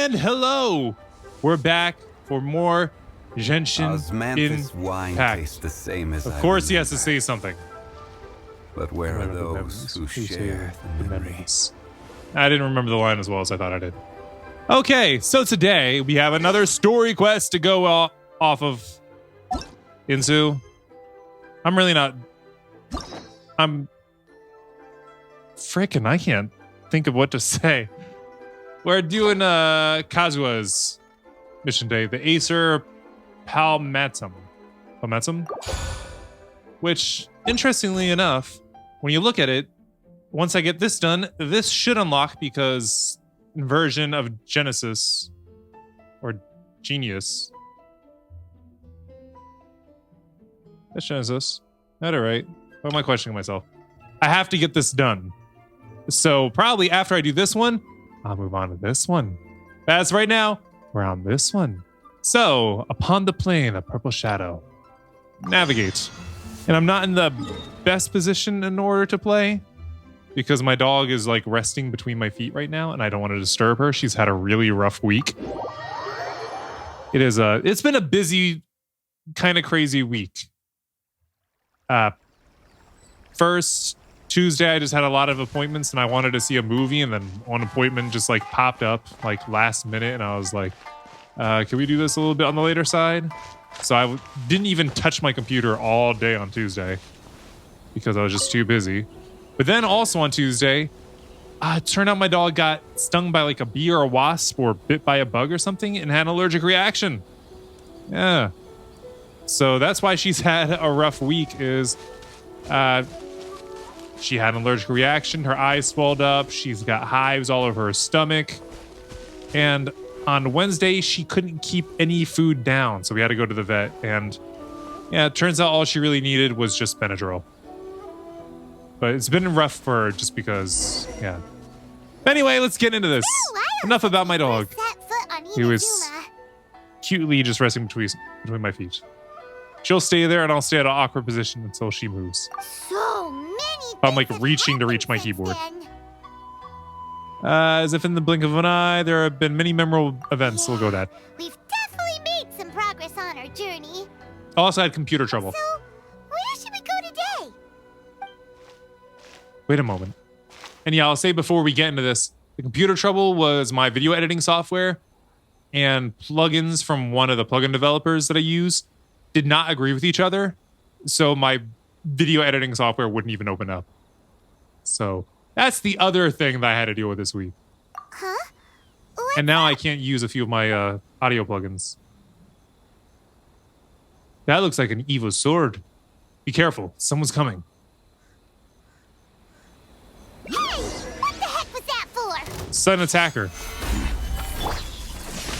And hello! We're back for more Genshin Osmanthus wine Impact. tastes the same as Of I course he has to remember. say something. But where are those who share the memories? I didn't remember the line as well as I thought I did. Okay, so today we have another story quest to go off of into. I'm freaking, I can't think of what to say. We're doing Kazuha's mission day, the Acer Palmatum. Which, interestingly enough, when you look at it, once I get this done, this should unlock because version of Genesis or Genius. That's Genesis. Not all right. What am I questioning myself? I have to get this done. So probably after I do this one, I'll move on to this one. As right now, we're on this one. So, upon the plane of purple shadow, navigate. And I'm not in the best position in order to play because my dog is like resting between my feet right now and I don't want to disturb her. She's had a really rough week. It's been a busy, kind of crazy week. First, Tuesday, I just had a lot of appointments and I wanted to see a movie, and then one appointment just like popped up like last minute, and I was like, can we do this a little bit on the later side? So I didn't even touch my computer all day on Tuesday because I was just too busy. But then also on Tuesday, it turned out my dog got stung by like a bee or a wasp or bit by a bug or something and had an allergic reaction. Yeah. So that's why she's had a rough week is... she had an allergic reaction. Her eyes swelled up. She's got hives all over her stomach. And on Wednesday, she couldn't keep any food down. So we had to go to the vet. And yeah, it turns out all she really needed was just Benadryl. But it's been rough for her just because, yeah. Anyway, let's get into this. Enough about my dog. He was cutely just resting between my feet. She'll stay there and I'll stay at an awkward position until she moves. So many I'm like reaching to reach my keyboard. As if in the blink of an eye, there have been many memorable events. Yeah, We'll go with that. We've definitely made some progress on our journey. Also had computer trouble. So, where should we go today? Wait a moment. And yeah, I'll say before we get into this, the computer trouble was my video editing software and plugins from one of the plugin developers that I use did not agree with each other. So my video editing software wouldn't even open up. So that's the other thing that I had to deal with this week. Huh? And now I can't use a few of my audio plugins. That looks like an evil sword. Be careful, someone's coming. Hey! What the heck was that for? Sudden attacker.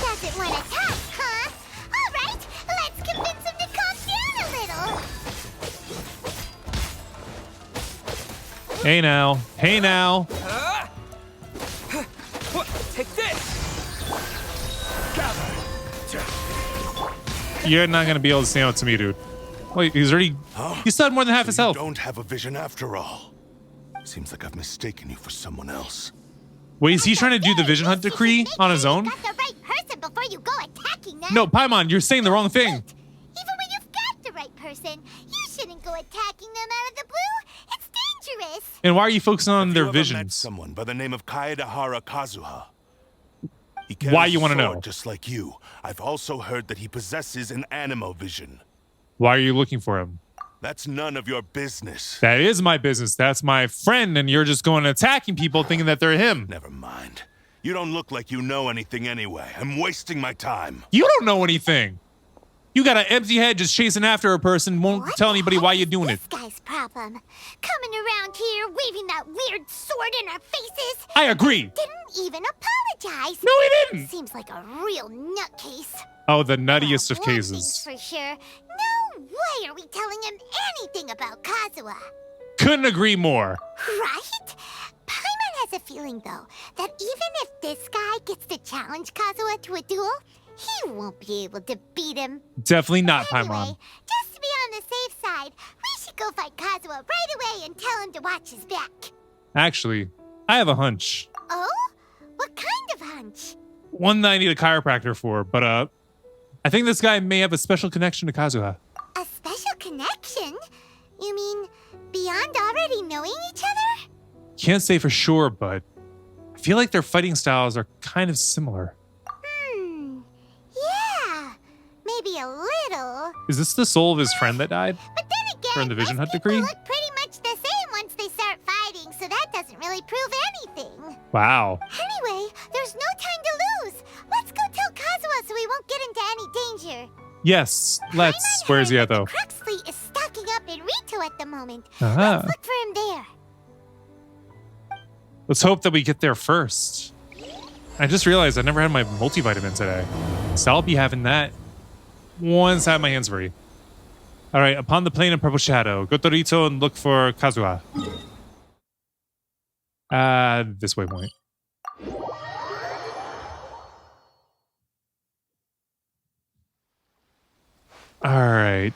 Doesn't want to attack, huh? All right, let's convince him to calm down a little. Hey now. Hey now. Take this! You're not going to be able to stand up to me, dude. Wait, he's already... He's still had more than half his So you health. don't have a vision after all. Seems like I've mistaken you for someone else. Wait, is he trying to do the vision hunt decree on his own? You got the right person before you go attacking them. No, Paimon, you're saying the wrong thing. Even when you've got the right person, you shouldn't go attacking them out of the blue. It's dangerous. And why are you focusing on Have their you ever met visions? someone by the name of Kaedahara Kazuha? He Why carries you a wanna sword know? Just like you, I've also heard that he possesses an animo vision. Why are you looking for him? That's none of your business. That is my business. That's my friend, and you're just going and attacking people thinking that they're him. Never mind. You don't look like you know anything anyway. I'm wasting my time. You don't know anything. You got an empty head just chasing after a person, won't What tell the anybody heck why you're is doing it. This guy's problem. Coming around here, waving that weird sword in our faces. I agree. Didn't even apologize. No, he didn't. Seems like a real nutcase. Oh, the nuttiest of Well, one cases. thing's for sure. No way are we telling him anything about Kazuha. Couldn't agree more. Right? Paimon has a feeling, though, that even if this guy gets to challenge Kazuha to a duel, he won't be able to beat him. Definitely not, Anyway, Paimon. just to be on the safe side, we should go find Kazuha right away and tell him to watch his back. Actually, I have a hunch. Oh? What kind of hunch? one that I need a chiropractor for, but I think this guy may have a special connection to Kazuha. A special connection? You mean beyond already knowing each other? Can't say for sure, but I feel like their fighting styles are kind of similar. Yeah, maybe a little. Is this the soul of his friend that died? But then again, From the Vision most Hunt people decree? look pretty much the same once they start fighting, so that doesn't really prove anything. Wow. Anyway, there's no time to lose. Let's go tell Kazuha so we won't get into any danger. Yes, let's. Paimon Where is he heard at, that though? the Crux fleet is stocking up in Rito at the moment. Uh-huh. Let's look for him there. Let's hope that we get there first. I just realized I never had my multivitamin today. So I'll be having that once I have my hands free. All right, upon the plane of purple shadow, go to Rito and look for Kazuha. This waypoint. All right.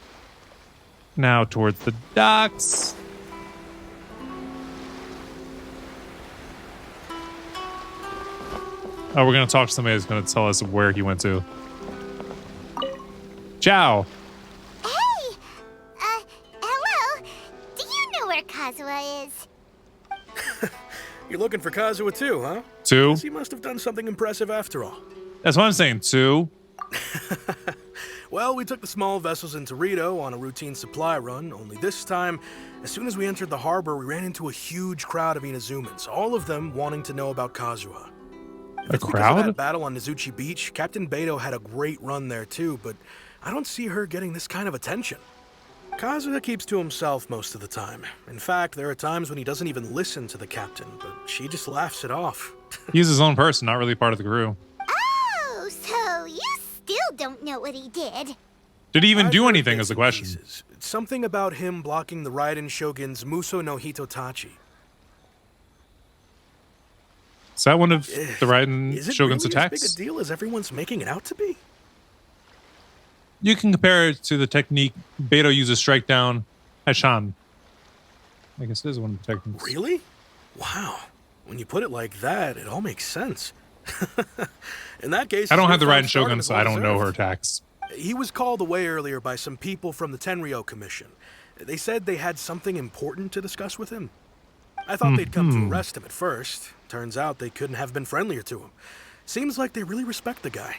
Now towards the docks. Oh, we're going to talk to somebody who's going to tell us where he went to. Ciao. Hey! Hello? Do you know where Kazuha is? You're looking for Kazuha too, huh? Two. Guess he must have done something impressive after all. That's what I'm saying. Two. Well, we took the small vessels into Rito on a routine supply run, only this time, as soon as we entered the harbor, we ran into a huge crowd of Inazumans, all of them wanting to know about Kazuha. A Because of crowd? that battle on Nizuchi Beach, Captain Beto had a great run there too, but I don't see her getting this kind of attention. Kazuha keeps to himself most of the time. In fact, there are times when he doesn't even listen to the captain, but she just laughs it off. He's his own person, not really part of the crew. Oh, so you still don't know what he did. Did he even I've do heard anything bits is the and question. pieces. Something about him blocking the Raiden Shogun's Muso no Hitotachi. Is that one of the Raiden Is it Shogun's really attacks? as big a deal as everyone's making it out to be? You can compare it to the technique Beto uses strike down Hashan. I guess it is one of the techniques. Really? Wow. When you put it like that, it all makes sense. In that case, I don't his have the newfound Raiden Shogun, stardom is so I don't know her well-deserved. attacks. He was called away earlier by some people from the Tenryo Commission. They said they had something important to discuss with him. I thought they'd come to arrest him at first. Turns out they couldn't have been friendlier to him. Seems like they really respect the guy.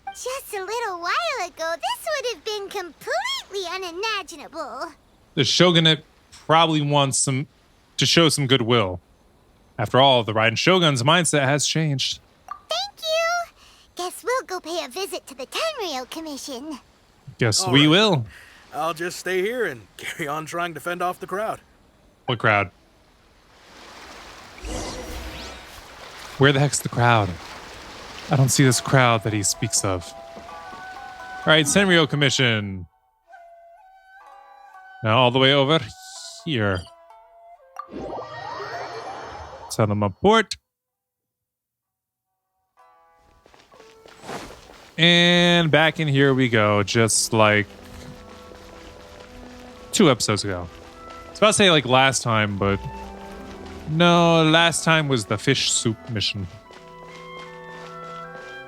Just a little while ago, this would have been completely unimaginable. The Shogunate probably wants to show some goodwill. After all, the Raiden Shogun's mindset has changed. Thank you. Guess we'll go pay a visit to the Tenryo Commission. Guess All we right. will. I'll just stay here and carry on trying to fend off the crowd. What crowd? Where the heck's the crowd? I don't see this crowd that he speaks of. All right, Senryo Commission. Now all the way over here. Tell them port. And back in here we go, just like 2 episodes ago. I was about to say like last time, but no, last time was the fish soup mission.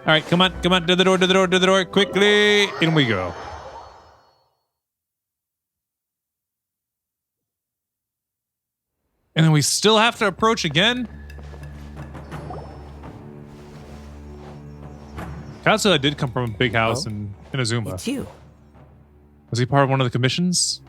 All right, come on, to the door, quickly. In we go. And then we still have to approach again? Kazuha did come from a big house in Inazuma. It's you. Was he part of one of the commissions?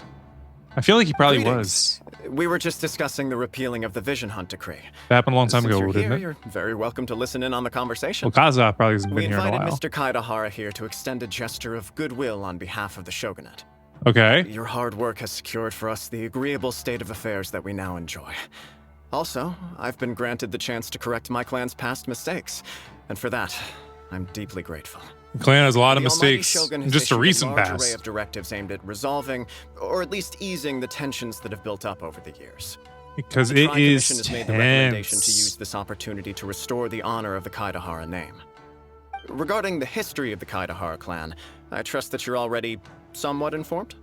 I feel like he probably Greetings. was. We were just discussing the repealing of the Vision Hunt decree. That happened a long time Since ago, you're didn't here, it? you're very welcome to listen in on the conversation. Well, Kazuha probably hasn't We been here in a invited while. Mr. Kaidahara here to extend a gesture of goodwill on behalf of the Shogunate. Okay. Your hard work has secured for us the agreeable state of affairs that we now enjoy. Also, I've been granted the chance to correct my clan's past mistakes, and for that, I'm deeply grateful. The clan has a lot of The Almighty mistakes Shogun in has just a issued recent large past. array of directives aimed at resolving, or at least easing, the tensions that have built up over the years. Because The it Tri is Commission has made the recommendation to tense. use this opportunity to restore the honor of the Kaidahara name. Regarding the history of the Kaidahara clan, I trust that you're already somewhat informed?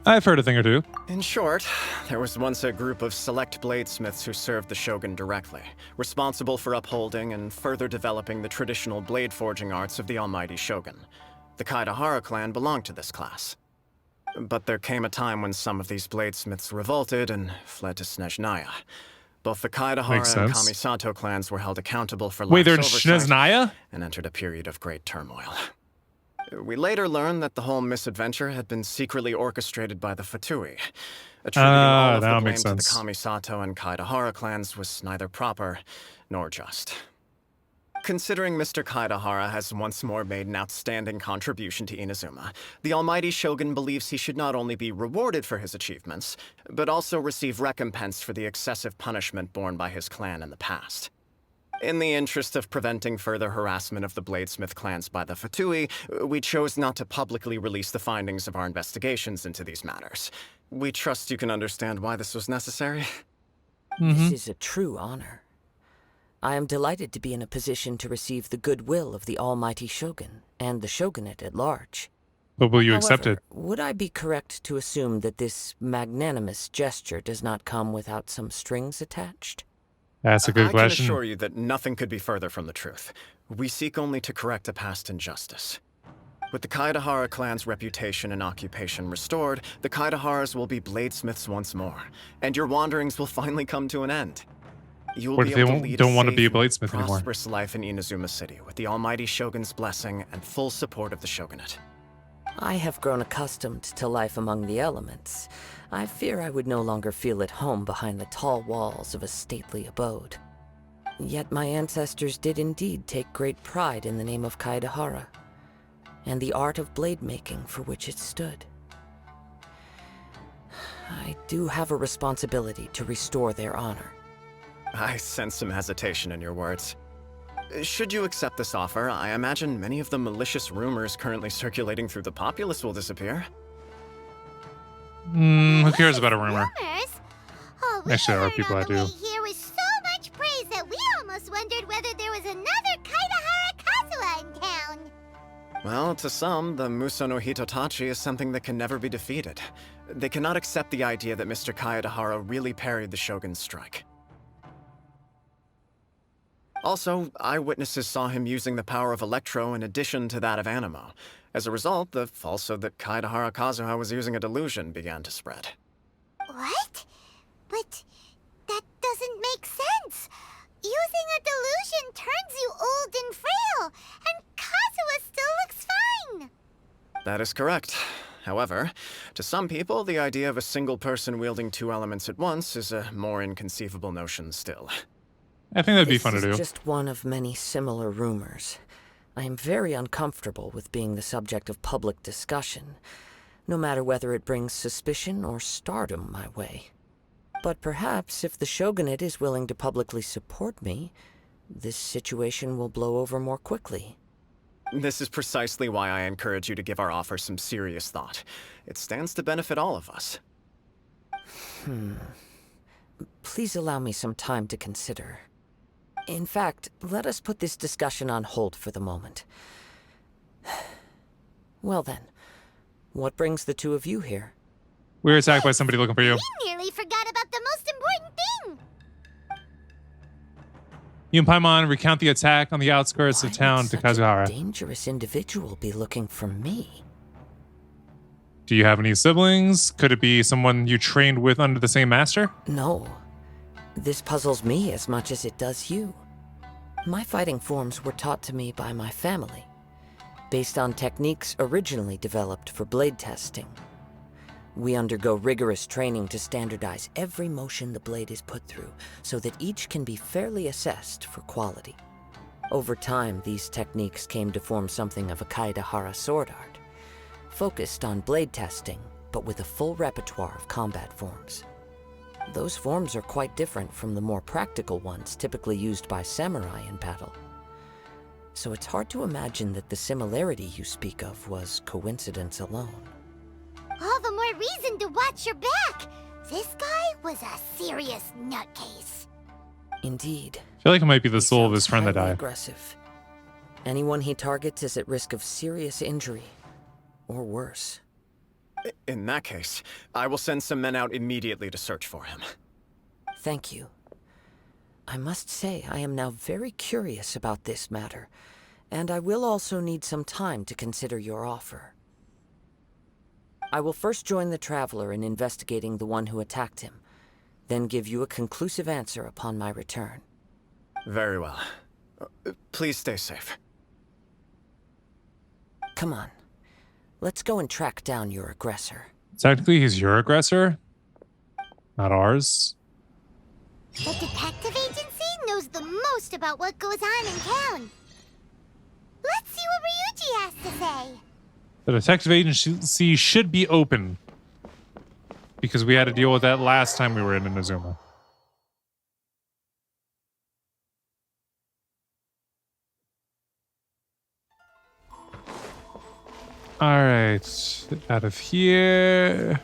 I've heard a thing or two. In short, there was once a group of select bladesmiths who served the shogun directly, responsible for upholding and further developing the traditional blade forging arts of the almighty shogun. The Kaedahara clan belonged to this class. But there came a time when some of these bladesmiths revolted and fled to Snezhnaya. Both the Kaedahara and Kamisato clans were held accountable for Wait, they're in lax oversight Snezhnaya? and entered a period of great turmoil. We later learned that the whole misadventure had been secretly orchestrated by the Fatui. Attributing all of the that blame makes to the sense. Kamisato and Kaedahara clans was neither proper nor just. Considering Mr. Kaedahara has once more made an outstanding contribution to Inazuma, the almighty shogun believes he should not only be rewarded for his achievements, but also receive recompense for the excessive punishment borne by his clan in the past. In the interest of preventing further harassment of the Bladesmith clans by the Fatui, we chose not to publicly release the findings of our investigations into these matters. We trust you can understand why this was necessary. This is a true honor. I am delighted to be in a position to receive the goodwill of the almighty shogun and the shogunate at large. But will you accept it? Would I be correct to assume that this magnanimous gesture does not come without some strings attached? That's a good question. I can assure you that nothing could be further from the truth. We seek only to correct a past injustice. With the Kaedahara clan's reputation and occupation restored, the Kaedaharas will be bladesmiths once more, and your wanderings will finally come to an end. You will What be if able they to lead don't a want to be a safe and bladesmith anymore? prosperous life in Inazuma City with the almighty shogun's blessing and full support of the shogunate. I have grown accustomed to life among the elements. I fear I would no longer feel at home behind the tall walls of a stately abode. Yet my ancestors did indeed take great pride in the name of Kaedahara, and the art of blade making for which it stood. I do have a responsibility to restore their honor. I sense some hesitation in your words. Should you accept this offer, I imagine many of the malicious rumors currently circulating through the populace will disappear. Who cares about a rumor? Rumors? Oh, we Actually, there are heard people on that the do. way here with so much praise that we almost wondered whether there was another Kaedahara Kazuha in town. Well, to some, the Muso no Hitotachi is something that can never be defeated. They cannot accept the idea that Mr. Kaedahara really parried the Shogun's strike. Also, eyewitnesses saw him using the power of Electro in addition to that of Animo. As a result, the falsehood that Kaedahara Kazuha was using a delusion began to spread. What? But that doesn't make sense. Using a delusion turns you old and frail, and Kazuha still looks fine. That is correct. However, to some people, the idea of a single person wielding two elements at once is a more inconceivable notion still. I think that'd be fun to This do. is just one of many similar rumors. I am very uncomfortable with being the subject of public discussion, no matter whether it brings suspicion or stardom my way. But perhaps if the shogunate is willing to publicly support me, this situation will blow over more quickly. This is precisely why I encourage you to give our offer some serious thought. It stands to benefit all of us. Please allow me some time to consider. In fact, let us put this discussion on hold for the moment. Well then, what brings the two of you here? We were attacked by somebody looking for you. We nearly forgot about the most important thing. You and Paimon recount the attack on the outskirts Why of town would to such a Kazuhara. dangerous individual be looking for me? Do you have any siblings? Could it be someone you trained with under the same master? No. This puzzles me as much as it does you. My fighting forms were taught to me by my family, based on techniques originally developed for blade testing. We undergo rigorous training to standardize every motion the blade is put through, so that each can be fairly assessed for quality. Over time, these techniques came to form something of a Kaedahara sword art, focused on blade testing, but with a full repertoire of combat forms. Those forms are quite different from the more practical ones typically used by samurai in battle. So it's hard to imagine that the similarity you speak of was coincidence alone. All the more reason to watch your back. This guy was a serious nutcase. Indeed. I feel like it might be the He soul of sounds his friend that highly died. aggressive. Anyone he targets is at risk of serious injury, or worse. In that case, I will send some men out immediately to search for him. Thank you. I must say I am now very curious about this matter, and I will also need some time to consider your offer. I will first join the Traveler in investigating the one who attacked him, then give you a conclusive answer upon my return. Very well. Please stay safe. Come on. Let's go and track down your aggressor. Technically, he's your aggressor, not ours. The detective agency knows the most about what goes on in town. Let's see what Ryuji has to say. The detective agency should be open because we had to deal with that last time we were in Inazuma. All right, out of here.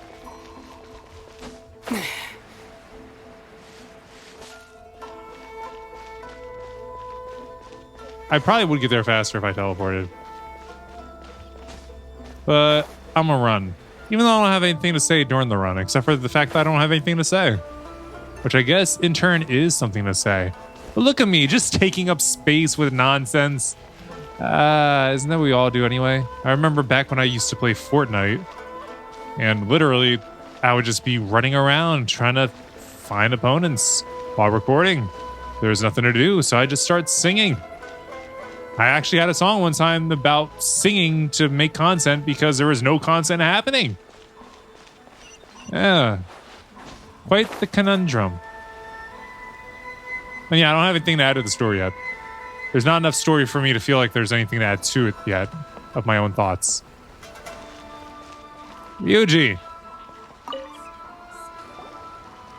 I probably would get there faster if I teleported. But I'm gonna run. Even though I don't have anything to say during the run, except for the fact that I don't have anything to say. Which I guess in turn is something to say. But look at me, just taking up space with nonsense. Isn't that what we all do anyway? I remember back when I used to play Fortnite, and literally I would just be running around trying to find opponents while recording. There was nothing to do, so I just started singing. I actually had a song one time about singing to make content because there was no content happening. Yeah. Quite the conundrum. And yeah, I don't have anything to add to the story yet. There's not enough story for me to feel like there's anything to add to it yet of my own thoughts. Ryuji.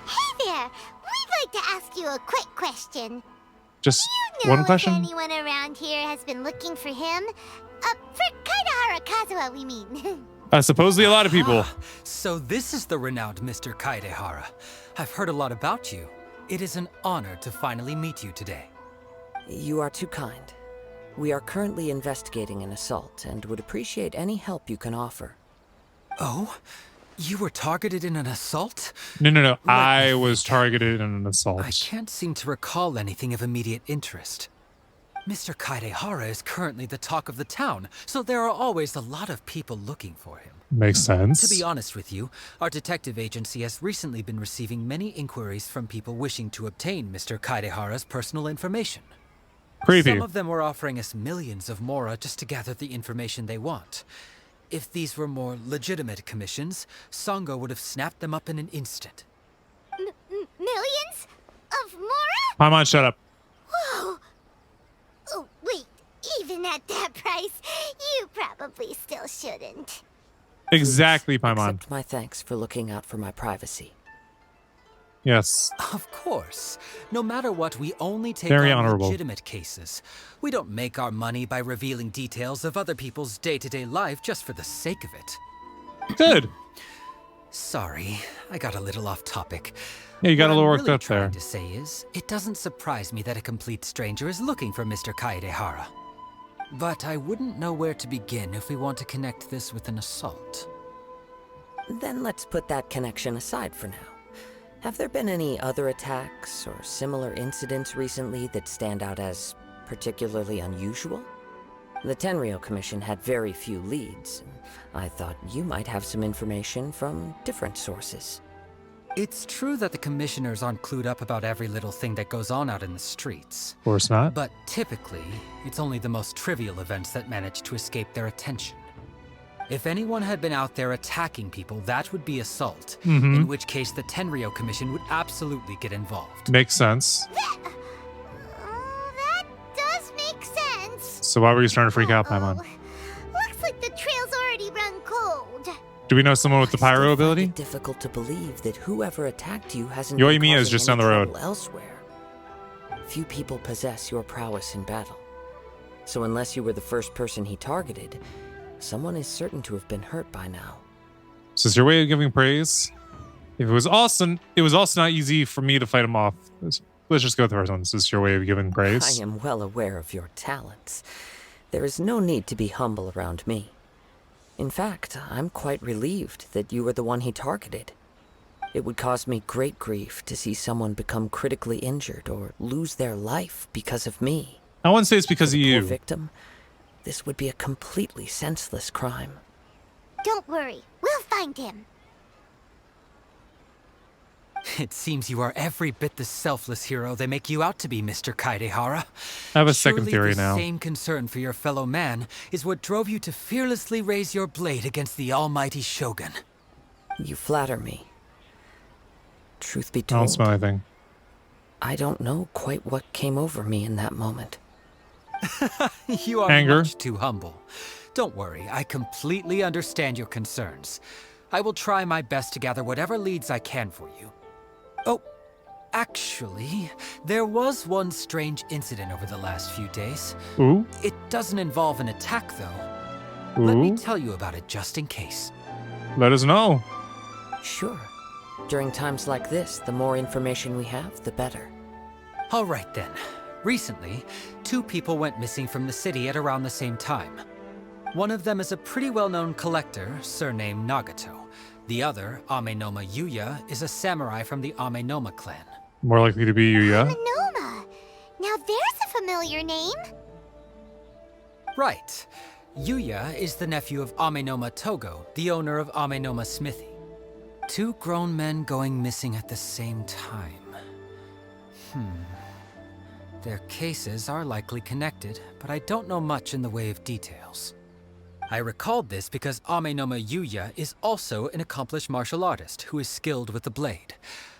Hey there, we'd like to ask you a quick question. Just Do you know one question? if anyone around here has been looking for him? For Kaidahara Kazuha, we mean. Supposedly a lot of people. So this is the renowned Mr. Kaidehara. I've heard a lot about you. It is an honor to finally meet you today. You are too kind. We are currently investigating an assault and would appreciate any help you can offer. Oh? You were targeted in an assault? No. I was targeted in an assault. I can't seem to recall anything of immediate interest. Mr. Kaidehara is currently the talk of the town, so there are always a lot of people looking for him. Makes sense. To be honest with you, our detective agency has recently been receiving many inquiries from people wishing to obtain Mr. Kaidehara's personal information. Creepy. Some of them were offering us millions of mora just to gather the information they want. If these were more legitimate commissions, Sango would have snapped them up in an instant. Millions? Of Mora? Paimon, shut up. Whoa. Oh, wait. Even at that price, you probably still shouldn't. Exactly, Paimon. Accept my thanks for looking out for my privacy. Yes. Of course. No matter what, we only take Very on honorable. legitimate cases. We don't make our money by revealing details of other people's day-to-day life just for the sake of it. Good. Sorry, I got a little off topic. Yeah, you got What a little I'm worked really up there. trying to say is, it doesn't surprise me that a complete stranger is looking for Mr. Kaedehara. But I wouldn't know where to begin if we want to connect this with an assault. Then let's put that connection aside for now. Have there been any other attacks or similar incidents recently that stand out as particularly unusual? The Tenryou Commission had very few leads, and I thought you might have some information from different sources. It's true that the commissioners aren't clued up about every little thing that goes on out in the streets. Of course not. But typically, it's only the most trivial events that manage to escape their attention. If anyone had been out there attacking people, that would be assault, in which case the Tenryou Commission would absolutely get involved. Makes sense. That does make sense. So why were you starting to freak out, Paimon? Looks like the trail's already run cold. Do we know someone with the I still pyro find ability? it difficult to believe that whoever attacked you hasn't Yoimiya been is causing just any down the road. trouble elsewhere. Few people possess your prowess in battle. So unless you were the first person he targeted, someone is certain to have been hurt by now. Is this your way of giving praise? If it was also not easy for me to fight him off. Let's just go with the first one. Is this your way of giving praise? I am well aware of your talents. There is no need to be humble around me. In fact, I'm quite relieved that you were the one he targeted. It would cause me great grief to see someone become critically injured or lose their life because of me. I wouldn't say it's because For of the you. poor victim, this would be a completely senseless crime. Don't worry, we'll find him. It seems you are every bit the selfless hero they make you out to be, Mr. Kaidehara. I have a second theory Surely now. the same concern for your fellow man is what drove you to fearlessly raise your blade against the almighty Shogun. You flatter me. Truth be I don't told, smell anything. I don't know quite what came over me in that moment. You are Anger. much too humble. Don't worry, I completely understand your concerns. I will try my best to gather whatever leads I can for you. Oh, actually, there was one strange incident over the last few days. Ooh. It doesn't involve an attack, though. Let me Ooh. tell you about it just in case. Let us know. Sure. During times like this, the more information we have, the better. All right then. Recently, 2 people went missing from the city at around the same time. One of them is a pretty well-known collector, surnamed Nagato. The other, Amenoma Yuya, is a samurai from the Amenoma clan. More likely to be you, yeah? Manoma. Now there's a familiar name. Right. Yuya is the nephew of Amenoma Togo, the owner of Amenoma Smithy. 2 grown men going missing at the same time. Their cases are likely connected, but I don't know much in the way of details. I recalled this because Amenoma Yuya is also an accomplished martial artist who is skilled with the blade.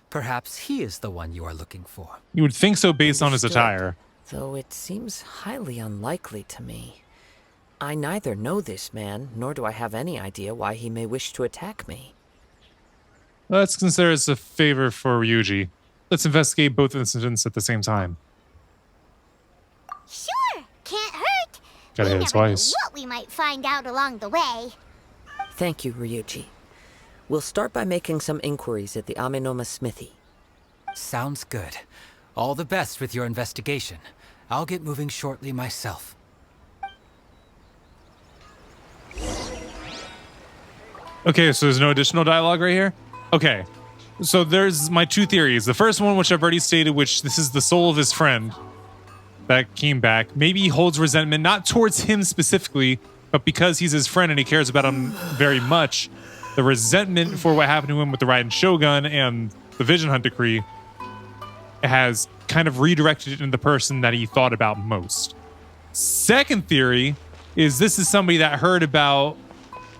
Perhaps he is the one you are looking for. You would think so based on his Understood. attire. Though it seems highly unlikely to me. I neither know this man, nor do I have any idea why he may wish to attack me. Let's consider this a favor for Ryuji. Let's investigate both incidents at the same time. Sure, can't hurt. Gotta We hit it never twice. know what we might find out along the way. Thank you, Ryuji. We'll start by making some inquiries at the Amenoma Smithy. Sounds good. All the best with your investigation. I'll get moving shortly myself. Okay, so there's no additional dialogue right here? Okay, so there's my 2 theories. The first one, which I've already stated, which this is the soul of his friend that came back. Maybe he holds resentment, not towards him specifically, but because he's his friend and he cares about him very much. The resentment for what happened to him with the Raiden Shogun and the Vision Hunt decree has kind of redirected it into the person that he thought about most. Second theory is this is somebody that heard about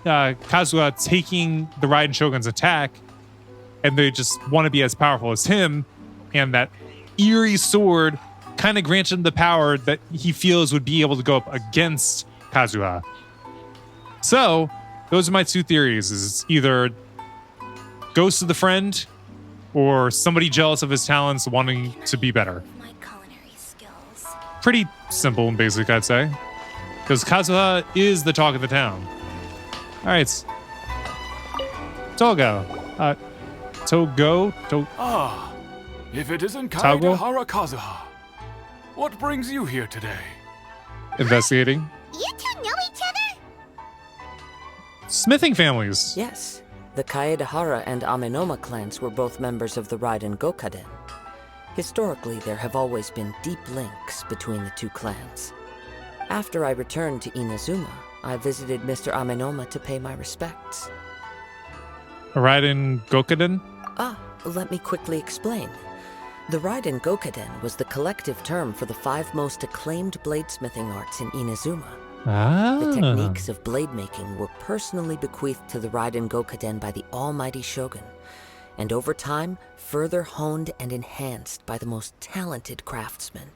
Kazuha taking the Raiden Shogun's attack, and they just want to be as powerful as him, and that eerie sword kind of grants him the power that he feels would be able to go up against Kazuha. So, those are my 2 theories. Is either ghost of the friend or somebody jealous of his talents wanting to be better. My culinary skills. Pretty simple and basic, I'd say. Because Kazuha is the talk of the town. All right. Togo. Ah, if it isn't Togo? Kaidehara Kazuha. What brings you here today? Investigating. You 2 know each other? Smithing families. Yes, the Kaedehara and Amenoma clans were both members of the Raiden Gokaden. Historically, there have always been deep links between the 2 clans. After I returned to Inazuma, I visited Mr. Amenoma to pay my respects. Raiden Gokaden. Let me quickly explain. The Raiden Gokaden was the collective term for the 5 most acclaimed bladesmithing arts in Inazuma. The techniques of blade making were personally bequeathed to the Raiden Gokaden by the almighty Shogun, and over time, further honed and enhanced by the most talented craftsmen.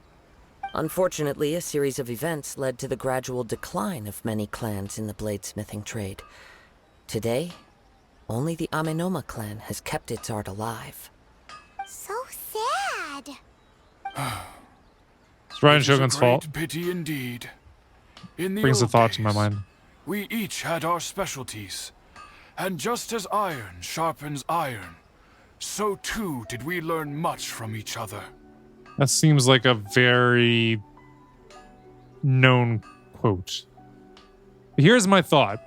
Unfortunately, a series of events led to the gradual decline of many clans in the bladesmithing trade. Today, only the Amenoma clan has kept its art alive. So sad. It's Raiden It is a Shogun's fault. great pity indeed. In the Brings a old thought to my days, mind. We each had our specialties. And just as iron sharpens iron, so too did we learn much from each other. That seems like a very known quote. Here's my thought.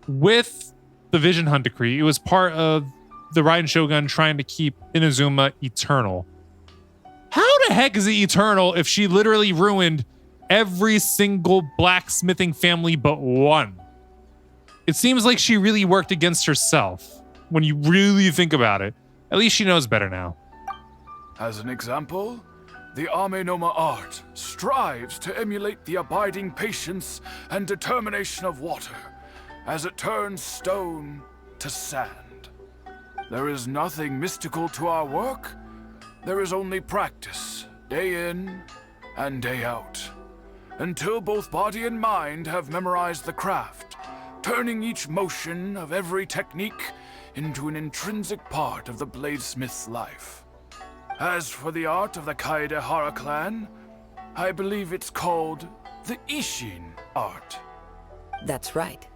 with the Vision Hunt Decree, it was part of the Raiden Shogun trying to keep Inazuma eternal. How the heck is it eternal if she literally ruined every single blacksmithing family but one? It seems like she really worked against herself when you really think about it. At least she knows better now. As an example, the Amenoma art strives to emulate the abiding patience and determination of water as it turns stone to sand. There is nothing mystical to our work. There is only practice, day in and day out, until both body and mind have memorized the craft, turning each motion of every technique into an intrinsic part of the bladesmith's life. As for the art of the Kaedehara clan, I believe it's called the Ishin art. That's right.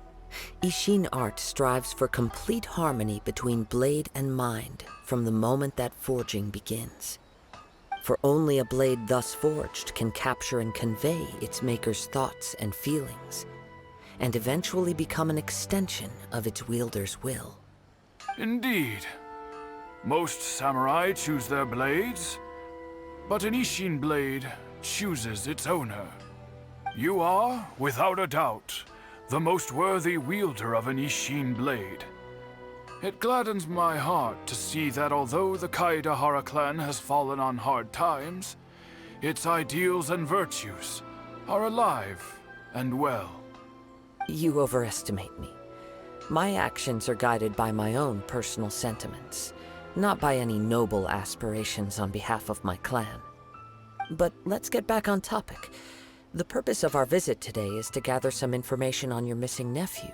Ishin art strives for complete harmony between blade and mind from the moment that forging begins. For only a blade thus forged can capture and convey its maker's thoughts and feelings, and eventually become an extension of its wielder's will. Indeed. Most samurai choose their blades, but an Ishin blade chooses its owner. You are, without a doubt, the most worthy wielder of an Ishin blade. It gladdens my heart to see that although the Kaedehara clan has fallen on hard times, its ideals and virtues are alive and well. You overestimate me. My actions are guided by my own personal sentiments, not by any noble aspirations on behalf of my clan. But let's get back on topic. The purpose of our visit today is to gather some information on your missing nephew.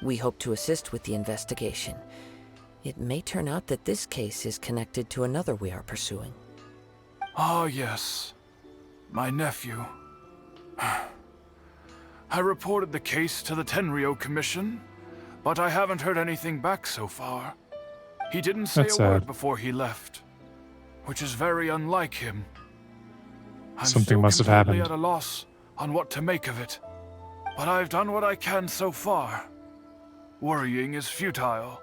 We hope to assist with the investigation. It may turn out that this case is connected to another we are pursuing. Ah, yes. My nephew. I reported the case to the Tenryou Commission, but I haven't heard anything back so far. He didn't say That's a word sad. before he left, which is very unlike him. I'm Something still must have completely happened. at a loss on what to make of it, but I've done what I can so far. Worrying is futile.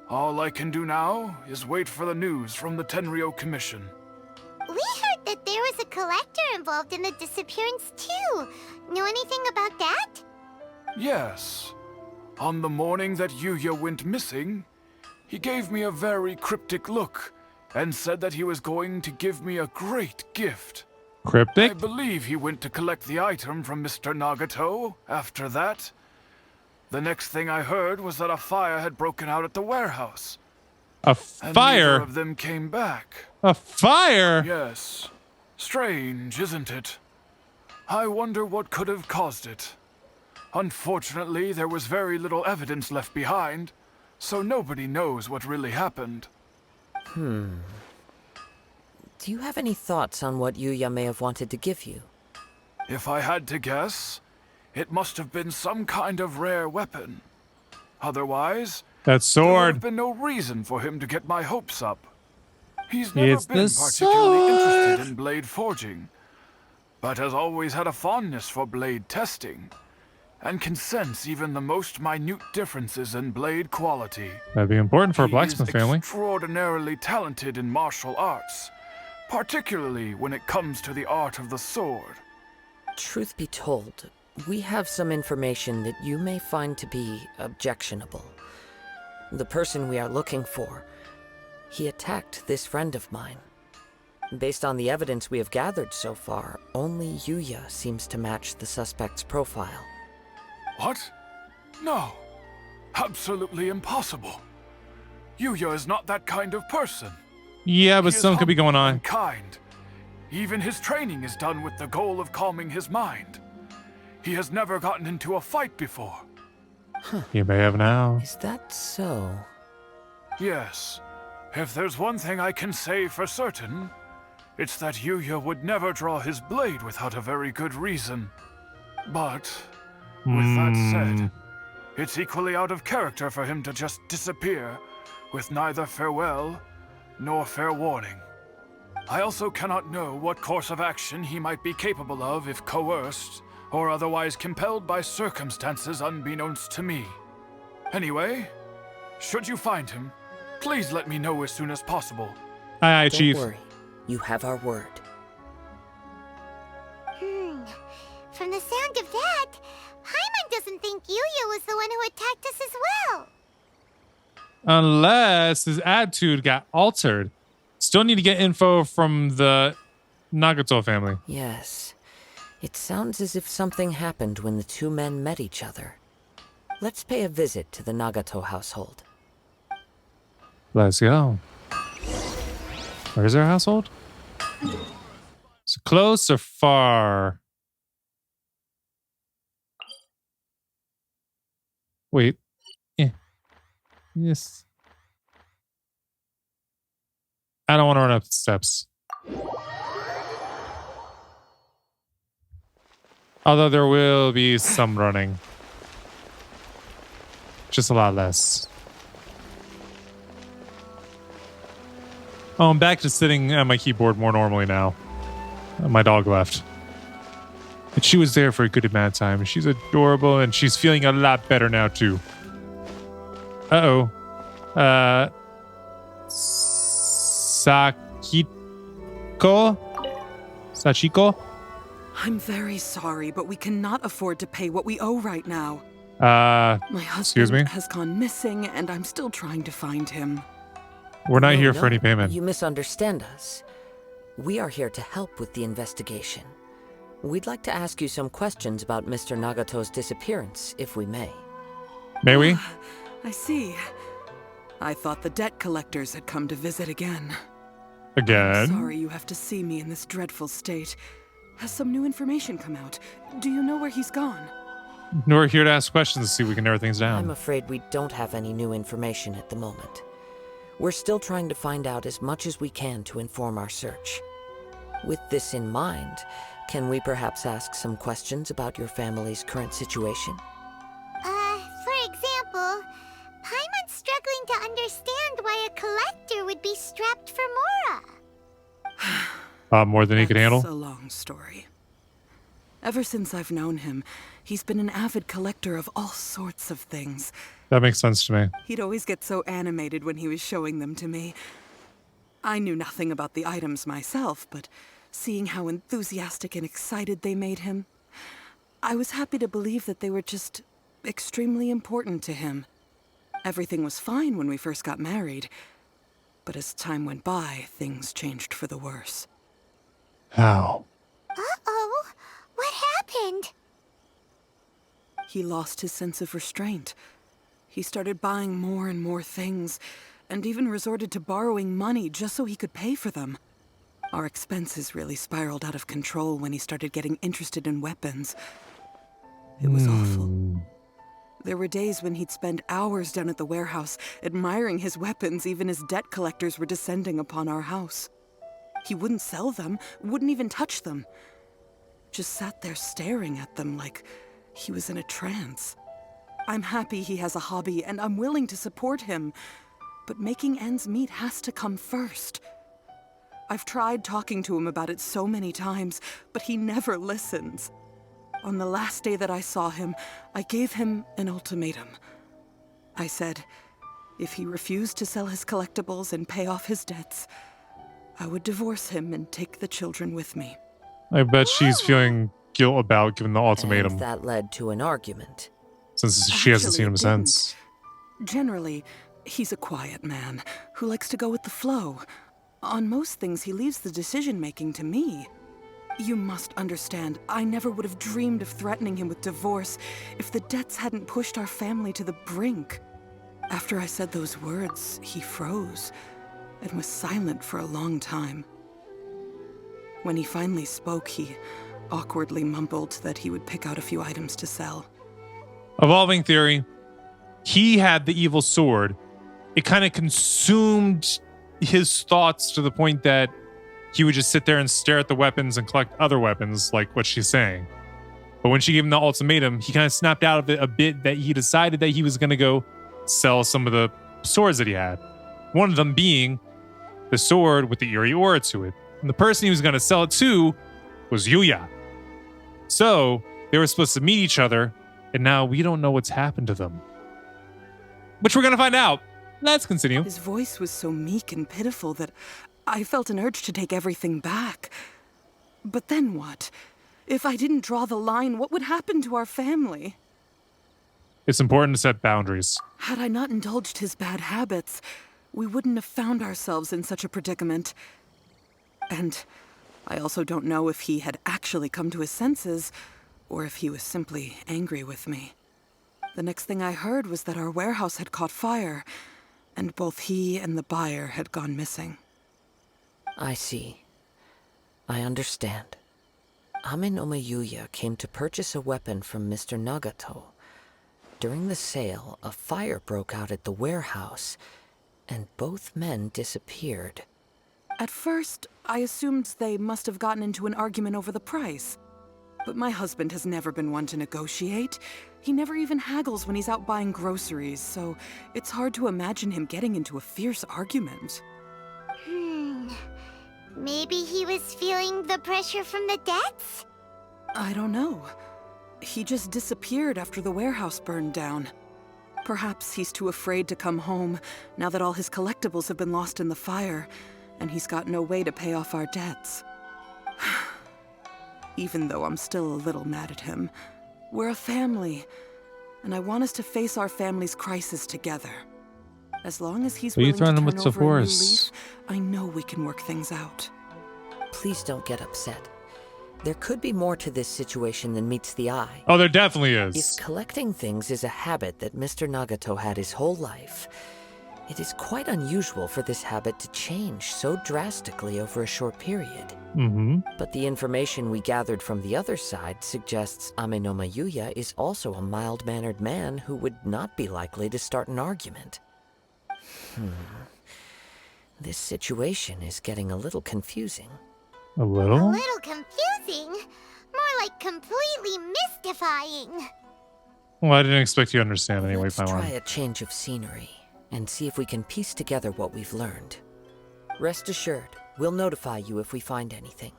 All I can do now is wait for the news from the Tenryou Commission. We heard that there was a collector involved in the disappearance too. Know anything about that? Yes. On the morning that Yuya went missing, he gave me a very cryptic look and said that he was going to give me a great gift. I Cryptic? believe he went to collect the item from Mr. Nagato after that. The next thing I heard was that a fire had broken out at the warehouse. A And fire? neither of them came back. A fire? Yes. Strange, isn't it? I wonder what could have caused it. Unfortunately, there was very little evidence left behind, so nobody knows what really happened. Do you have any thoughts on what Yuya may have wanted to give you? If I had to guess, it must have been some kind of rare weapon. Otherwise, That there would have sword. been no reason for him to get my hopes up. He's never It's been the particularly interested sword. in blade forging, but has always had a fondness for blade testing, and can sense even the most minute differences in blade quality. That'd be important for a He blacksmith is family. extraordinarily talented in martial arts, particularly when it comes to the art of the sword. Truth be told, we have some information that you may find to be objectionable. The person we are looking for, he attacked this friend of mine. Based on the evidence we have gathered so far, only Yuya seems to match the suspect's profile. What? No. Absolutely impossible. Yuya is not that kind of person. Yeah, but He is something could be humble going on. and kind. Even his training is done with the goal of calming his mind. He has never gotten into a fight before. You may have now. Is that so? Yes. If there's one thing I can say for certain, it's that Yuya would never draw his blade without a very good reason. But, with that said, it's equally out of character for him to just disappear with neither farewell nor fair warning. I also cannot know what course of action he might be capable of if coerced or otherwise compelled by circumstances unbeknownst to me. Anyway, should you find him, please let me know as soon as possible. Aye, Don't Chief. worry. You have our word. From the sound of that, Paimon doesn't think Yuya was the one who attacked us as well. Unless his attitude got altered. Still need to get info from the Nagato family. Yes. It sounds as if something happened when the two men met each other. Let's pay a visit to the Nagato household. Let's go. Where's our household? Is it close or far? Wait. Yes. I don't want to run up the steps. Although there will be some running. Just a lot less. Oh, I'm back to sitting at my keyboard more normally now. My dog left. And she was there for a good amount of time. She's adorable and she's feeling a lot better now too. Uh-oh. Sachiko? I'm very sorry, but we cannot afford to pay what we owe right now. My excuse me? husband has gone missing, and I'm still trying to find him. We're not here for any payment. You misunderstand us. We are here to help with the investigation. We'd like to ask you some questions about Mr. Nagato's disappearance, if we may. May we? I see. I thought the debt collectors had come to visit again. Again? I'm sorry you have to see me in this dreadful state. Has some new information come out? Do you know where he's gone? We're here to ask questions to see if we can narrow things down. I'm afraid we don't have any new information at the moment. We're still trying to find out as much as we can to inform our search. With this in mind, can we perhaps ask some questions about your family's current situation? For example, Paimon's struggling to understand why a collector would be strapped for Mora. More than he could handle? That's a long story. Ever since I've known him, he's been an avid collector of all sorts of things. That makes sense to me. He'd always get so animated when he was showing them to me. I knew nothing about the items myself, but seeing how enthusiastic and excited they made him, I was happy to believe that they were just extremely important to him. Everything was fine when we first got married, but as time went by, things changed for the worse. How? Uh-oh, what happened? He lost his sense of restraint. He started buying more and more things, and even resorted to borrowing money just so he could pay for them. Our expenses really spiraled out of control when he started getting interested in weapons. It was awful. There were days when he'd spend hours down at the warehouse, admiring his weapons even as debt collectors were descending upon our house. He wouldn't sell them, wouldn't even touch them. Just sat there staring at them like he was in a trance. I'm happy he has a hobby, and I'm willing to support him. But making ends meet has to come first. I've tried talking to him about it so many times, but he never listens. On the last day that I saw him, I gave him an ultimatum. I said, if he refused to sell his collectibles and pay off his debts, I would divorce him and take the children with me. I bet she's feeling guilt about giving the ultimatum. And that led to an argument. Since she hasn't seen him since. Generally, he's a quiet man who likes to go with the flow. On most things, he leaves the decision-making to me. You must understand, I never would have dreamed of threatening him with divorce if the debts hadn't pushed our family to the brink. After I said those words, he froze and was silent for a long time. When he finally spoke, he awkwardly mumbled that he would pick out a few items to sell. Evolving theory. He had the evil sword. It kind of consumed his thoughts to the point that he would just sit there and stare at the weapons and collect other weapons, like what she's saying. But when she gave him the ultimatum, he kind of snapped out of it a bit that he decided that he was going to go sell some of the swords that he had. One of them being the sword with the eerie aura to it. And the person he was going to sell it to was Yuya. So They were supposed to meet each other, and now we don't know what's happened to them. Which we're going to find out. Let's continue. His voice was so meek and pitiful that I felt an urge to take everything back. But then what? If I didn't draw the line, what would happen to our family? It's important to set boundaries. Had I not indulged his bad habits, we wouldn't have found ourselves in such a predicament. And I also don't know if he had actually come to his senses, or if he was simply angry with me. The next thing I heard was that our warehouse had caught fire, and both he and the buyer had gone missing. I see. I understand. Ame no Yuya came to purchase a weapon from Mr. Nagato. During the sale, a fire broke out at the warehouse, and both men disappeared. At first, I assumed they must have gotten into an argument over the price. But my husband has never been one to negotiate. He never even haggles when he's out buying groceries, so it's hard to imagine him getting into a fierce argument. Maybe he was feeling the pressure from the debts? I don't know. He just disappeared after the warehouse burned down. Perhaps he's too afraid to come home now that all his collectibles have been lost in the fire, and he's got no way to pay off our debts. Even though I'm still a little mad at him, we're a family, and I want us to face our family's crisis together. As long as he's willing to turn over a new leaf, I know we can work things out. Please don't get upset. There could be more to this situation than meets the eye. Oh, there definitely is. If collecting things is a habit that Mr. Nagato had his whole life, it is quite unusual for this habit to change so drastically over a short period. But the information we gathered from the other side suggests Ame no Yuya is also a mild-mannered man who would not be likely to start an argument. This situation is getting a little confusing. A little? A little confusing? More like completely mystifying. Well, I didn't expect you to understand anyway, Let's try Paimon. a change of scenery and see if we can piece together what we've learned. Rest assured, we'll notify you if we find anything.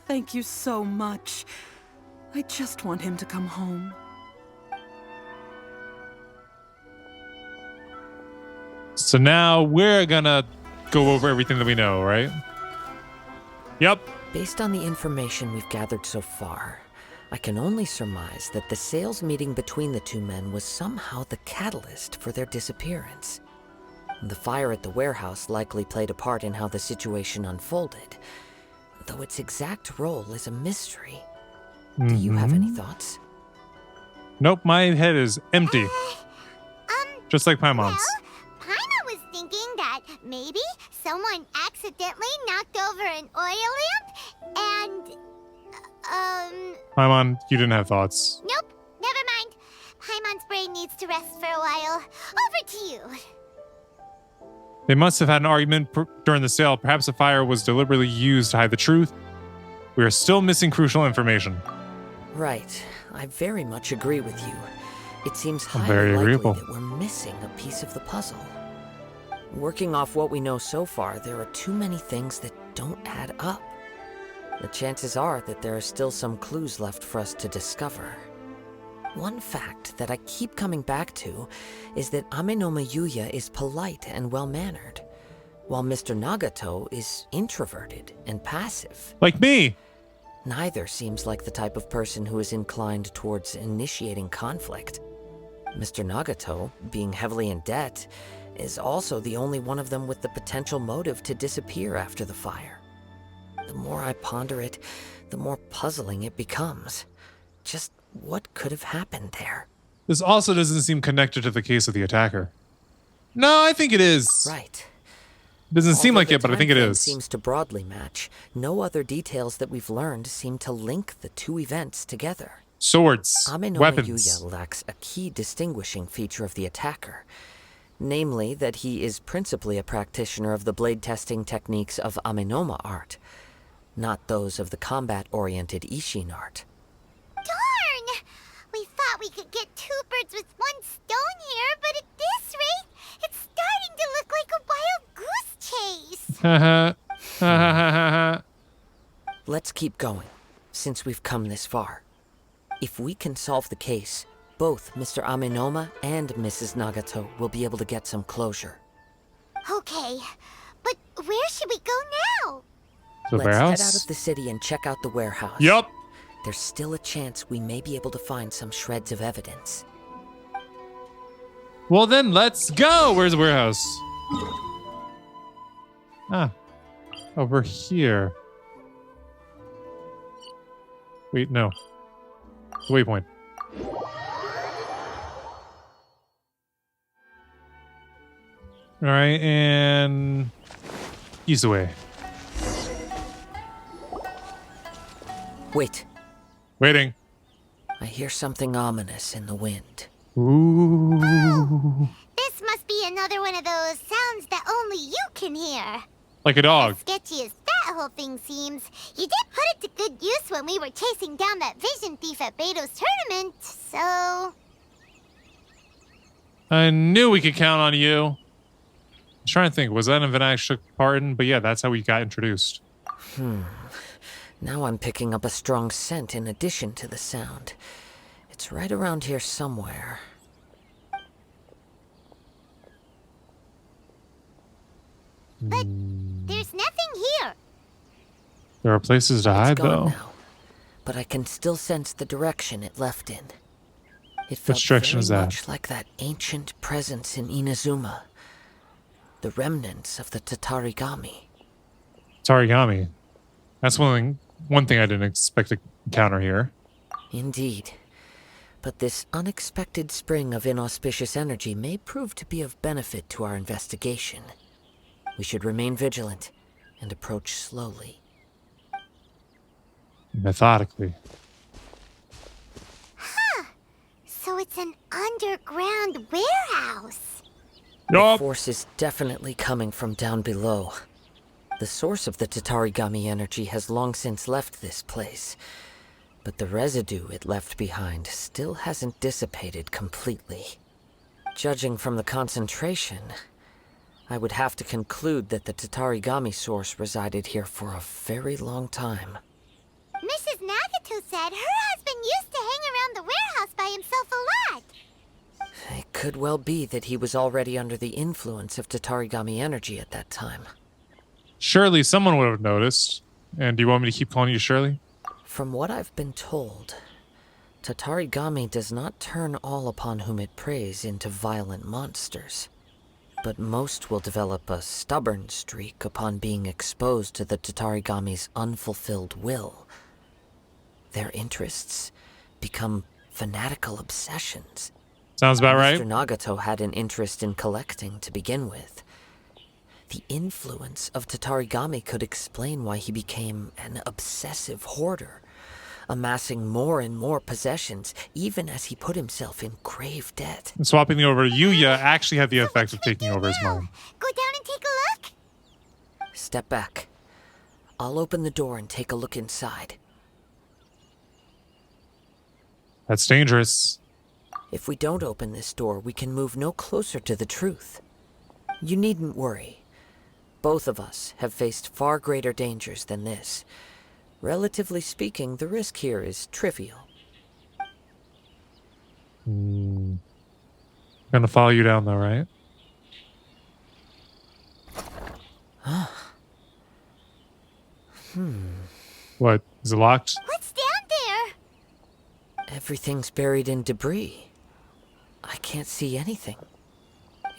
Thank you so much. I just want him to come home. So now we're gonna go over everything that we know, right? Yep. Based on the information we've gathered so far, I can only surmise that the sales meeting between the two men was somehow the catalyst for their disappearance. The fire at the warehouse likely played a part in how the situation unfolded, though its exact role is a mystery. Do you have any thoughts? Nope, my head is empty. Just like Paimon's. Well, Paimon was thinking that maybe someone accidentally knocked over an oil lamp and, Paimon, you didn't have thoughts. Nope, never mind. Paimon's brain needs to rest for a while. Over to you. They must have had an argument during the sale. Perhaps the fire was deliberately used to hide the truth. We are still missing crucial information. Right. I very much agree with you. It seems Very highly likely agreeable. that we're missing a piece of the puzzle. Working off what we know so far, there are too many things that don't add up. The chances are that there are still some clues left for us to discover. One fact that I keep coming back to is that Ame no Yuya is polite and well-mannered, while Mr. Nagato is introverted and passive. Like me! Neither seems like the type of person who is inclined towards initiating conflict. Mr. Nagato, being heavily in debt, is also the only one of them with the potential motive to disappear after the fire. The more I ponder it, the more puzzling it becomes. Just what could have happened there? This also doesn't seem connected to the case of the attacker. No, I think it is. Right. Doesn't seem Although like the it, but I think it timeframe is. Seems to broadly match. No other details that we've learned seem to link the two events together. Swords, Ame no weapons. Yuya lacks a key distinguishing feature of the attacker, namely that he is principally a practitioner of the blade testing techniques of Amenoma art, not those of the combat-oriented Ishin art. Darn! We thought we could get two birds with one stone here, but at this rate, it's starting to look like a wild goose chase. Ha ha ha ha. Let's keep going, since we've come this far. If we can solve the case, both Mr. Amenoma and Mrs. Nagato will be able to get some closure. Okay, but where should we go now? The Let's warehouse? head out of the city and check out the warehouse. Yup. There's still a chance we may be able to find some shreds of evidence. Well then, let's go. Where's the warehouse? Ah, over here. Wait, no. The waypoint. All right, and ease away. Wait, Waiting. I hear something ominous in the wind. Ooh. This must be another one of those sounds that only you can hear. Like a dog. Sketchy as that whole thing seems, you did put it to good use when we were chasing down that vision thief at Beto's tournament, so... I knew we could count on you. I was trying to think, was that an event I took part in? But yeah, that's how we got introduced. Now I'm picking up a strong scent in addition to the sound. It's right around here somewhere. But there's nothing here. There are places to hide, It's gone though. now, but I can still sense the direction it left in. It felt Which direction very is that? much like that ancient presence in Inazuma. The remnants of the Tatarigami. Tarigami. That's one thing I didn't expect to encounter here. Indeed. But this unexpected spring of inauspicious energy may prove to be of benefit to our investigation. We should remain vigilant and approach slowly. Methodically. So it's an underground warehouse. The Yup. force is definitely coming from down below. The source of the Tatarigami energy has long since left this place, but the residue it left behind still hasn't dissipated completely. Judging from the concentration, I would have to conclude that the Tatarigami source resided here for a very long time. Mrs. Nagato said her husband used to hang around the warehouse by himself a lot. It could well be that he was already under the influence of Tatarigami energy at that time. Surely someone would have noticed. And do you want me to keep calling you Shirley? From what I've been told, Tatarigami does not turn all upon whom it preys into violent monsters. But most will develop a stubborn streak upon being exposed to the Tatarigami's unfulfilled will. Their interests become fanatical obsessions. Sounds about right. Mr. Nagato had an interest in collecting to begin with. The influence of Tatarigami could explain why he became an obsessive hoarder, amassing more and more possessions, even as he put himself in grave debt. And swapping over to Yuya actually had the effect of taking over his mind. Go down and take a look? Step back. I'll open the door and take a look inside. That's dangerous. If we don't open this door, we can move no closer to the truth. You needn't worry. Both of us have faced far greater dangers than this. Relatively speaking, the risk here is trivial. Gonna follow you down though, right? What? Is it locked? What's down there? Everything's buried in debris. I can't see anything.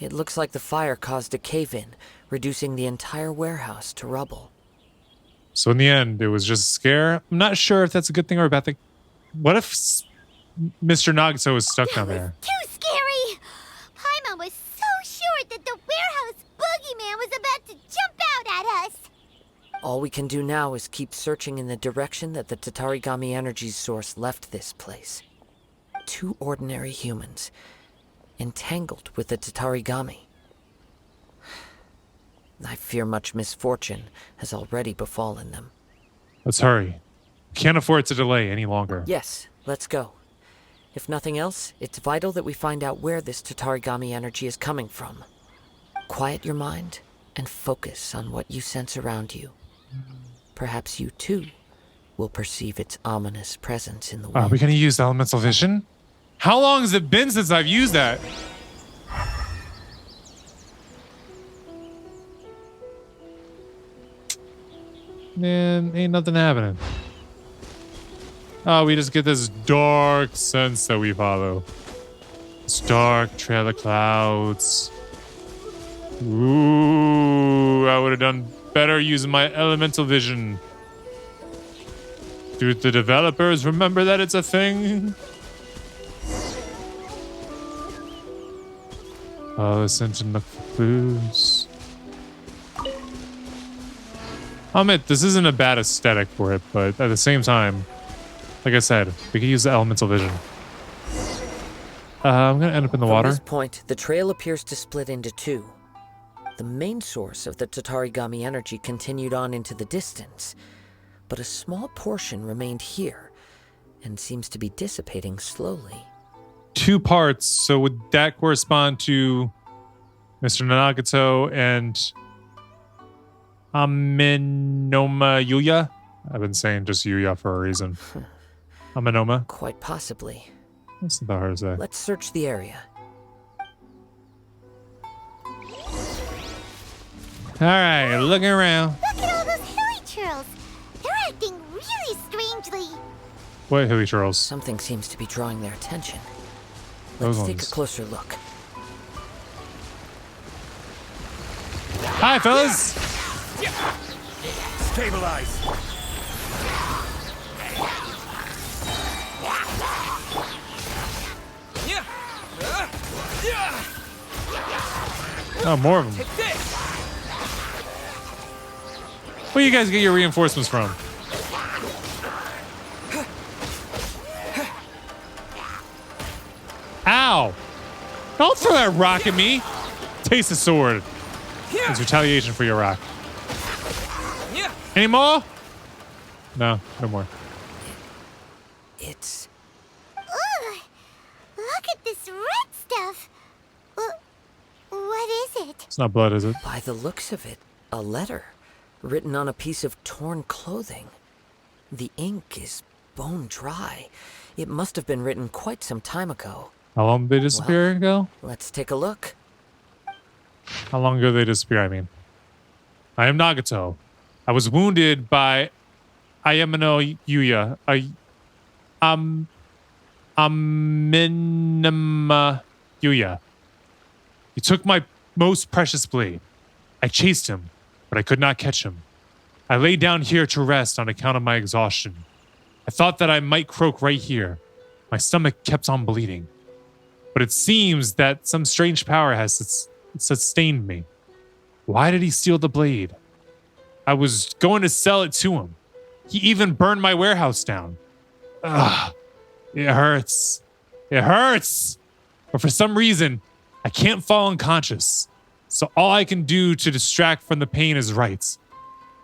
It looks like the fire caused a cave-in, reducing the entire warehouse to rubble. So in the end, it was just a scare. I'm not sure if that's a good thing or a bad thing. What if Mr. Nagato was stuck down there? Too scary! Paimon was so sure that the warehouse boogeyman was about to jump out at us. All we can do now is keep searching in the direction that the Tatarigami energy's source left this place. Two ordinary humans, entangled with the Tatarigami. I fear much misfortune has already befallen them. Let's hurry. We can't afford to delay any longer. Yes, let's go. If nothing else, it's vital that we find out where this Tatarigami energy is coming from. Quiet your mind and focus on what you sense around you. Perhaps you too will will perceive its ominous presence in the Are wind. we gonna use elemental vision? How long has it been since I've used that? Man, ain't nothing happening. Oh, we just get this dark sense that we follow. This dark trail of clouds. Ooh, I would have done better using my elemental vision. Do the developers remember that it's a thing? Oh, listen to look for clues. I'll admit, this isn't a bad aesthetic for it, but at the same time, like I said, we could use the elemental vision. I'm gonna end up in the water. From this point, the trail appears to split into two. The main source of the Tatarigami energy continued on into the distance, but a small portion remained here and seems to be dissipating slowly. 2 parts, so would that correspond to Mr. Nagato and Amenoma Yuya? I've been saying just Yuya for a reason. Amenoma? Quite possibly. That's not hard to say. Let's search the area. Alright, looking around. Look at all those hilly churls. They're acting really strangely. What hilly churls? Something seems to be drawing their attention. Those Let's take ones. a closer look. Hi, fellas! Stabilize. Oh, more of them. Where you guys get your reinforcements from? Ow! Don't throw that rock at me! Taste the sword. It's retaliation for your rock. Any more? No, no more. It's... Ugh! Look at this red stuff. What is it? It's not blood, is it? By the looks of it, a letter written on a piece of torn clothing. The ink is bone dry. It must have been written quite some time ago. How long did they disappear ago? Let's take a look. How long ago did they disappear, I mean? I am Nagato. I was wounded by Ayamino Yuya. Minima Yuya. He took my most precious blade. I chased him, but I could not catch him. I lay down here to rest on account of my exhaustion. I thought that I might croak right here. My stomach kept on bleeding. But it seems that some strange power has sustained me. Why did he steal the blade? I was going to sell it to him. He even burned my warehouse down. Ugh. It hurts. It hurts. But for some reason, I can't fall unconscious. So all I can do to distract from the pain is write.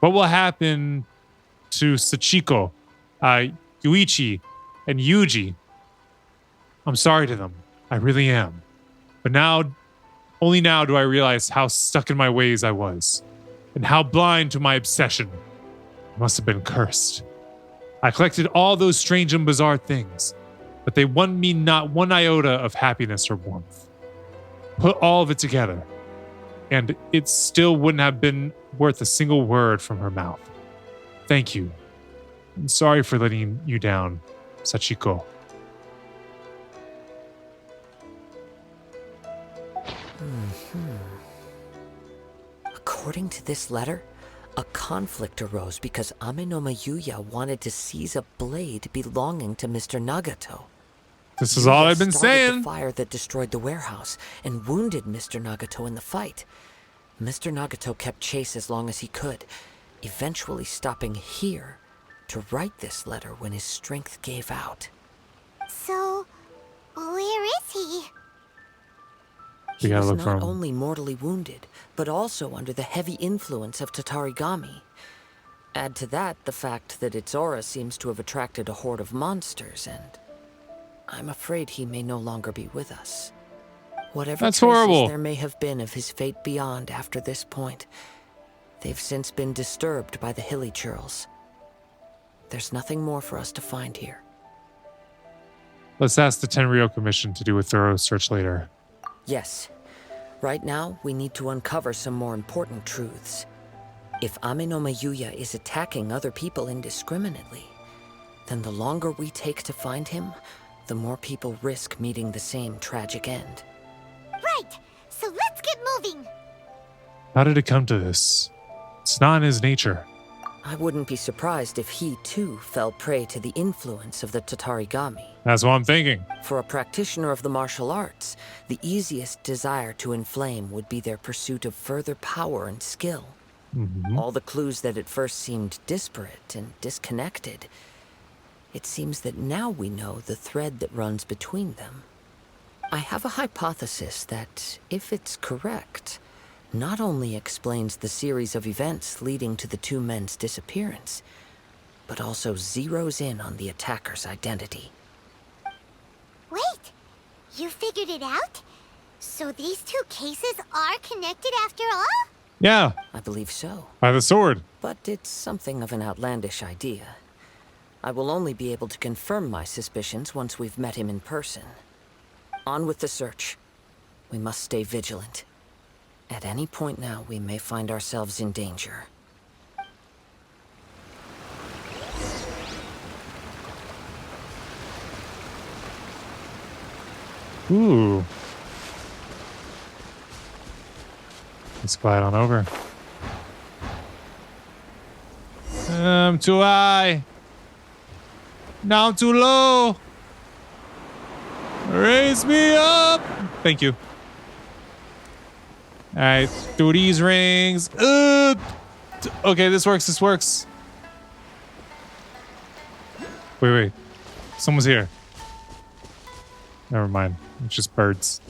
What will happen to Sachiko, Yuichi, and Yuji? I'm sorry to them. I really am. But now, only now do I realize how stuck in my ways I was, and how blind to my obsession. I must have been cursed. I collected all those strange and bizarre things, but they won me not one iota of happiness or warmth. Put all of it together, and it still wouldn't have been worth a single word from her mouth. Thank you. I'm sorry for letting you down, Sachiko. According to this letter, a conflict arose because Amenoma Yuya wanted to seize a blade belonging to Mr. Nagato. This is all I've been started saying. The fire that destroyed the warehouse and wounded Mr. Nagato in the fight. Mr. Nagato kept chase as long as he could, eventually stopping here to write this letter when his strength gave out. So, where is he? We He gotta was look for not him. only mortally wounded, but also under the heavy influence of Tatarigami. Add to that the fact that its aura seems to have attracted a horde of monsters, and I'm afraid he may no longer be with us. Whatever That's traces horrible. there may have been of his fate beyond after this point, they've since been disturbed by the hilly churls. There's nothing more for us to find here. Let's ask the Tenryou Commission to do a thorough search later. Yes. Right now, we need to uncover some more important truths. If Ame no Yuya is attacking other people indiscriminately, then the longer we take to find him, the more people risk meeting the same tragic end. Right! So let's get moving! How did it come to this? It's not in his nature. I wouldn't be surprised if he, too, fell prey to the influence of the Tatarigami. That's what I'm thinking. For a practitioner of the martial arts, the easiest desire to inflame would be their pursuit of further power and skill. All the clues that at first seemed disparate and disconnected, it seems that now we know the thread that runs between them. I have a hypothesis that, if it's correct, not only explains the series of events leading to the two men's disappearance, but also zeroes in on the attacker's identity. Wait! You figured it out? So these two cases are connected after all? Yeah, I believe so. by the sword. But it's something of an outlandish idea. I will only be able to confirm my suspicions once we've met him in person. On with the search. We must stay vigilant. At any point now, we may find ourselves in danger. Ooh. Let's glide on over. I'm too high. Now I'm too low. Raise me up. Thank you. All right, through these rings. Okay, this works. This works. Wait. Someone's here. Never mind. It's just birds.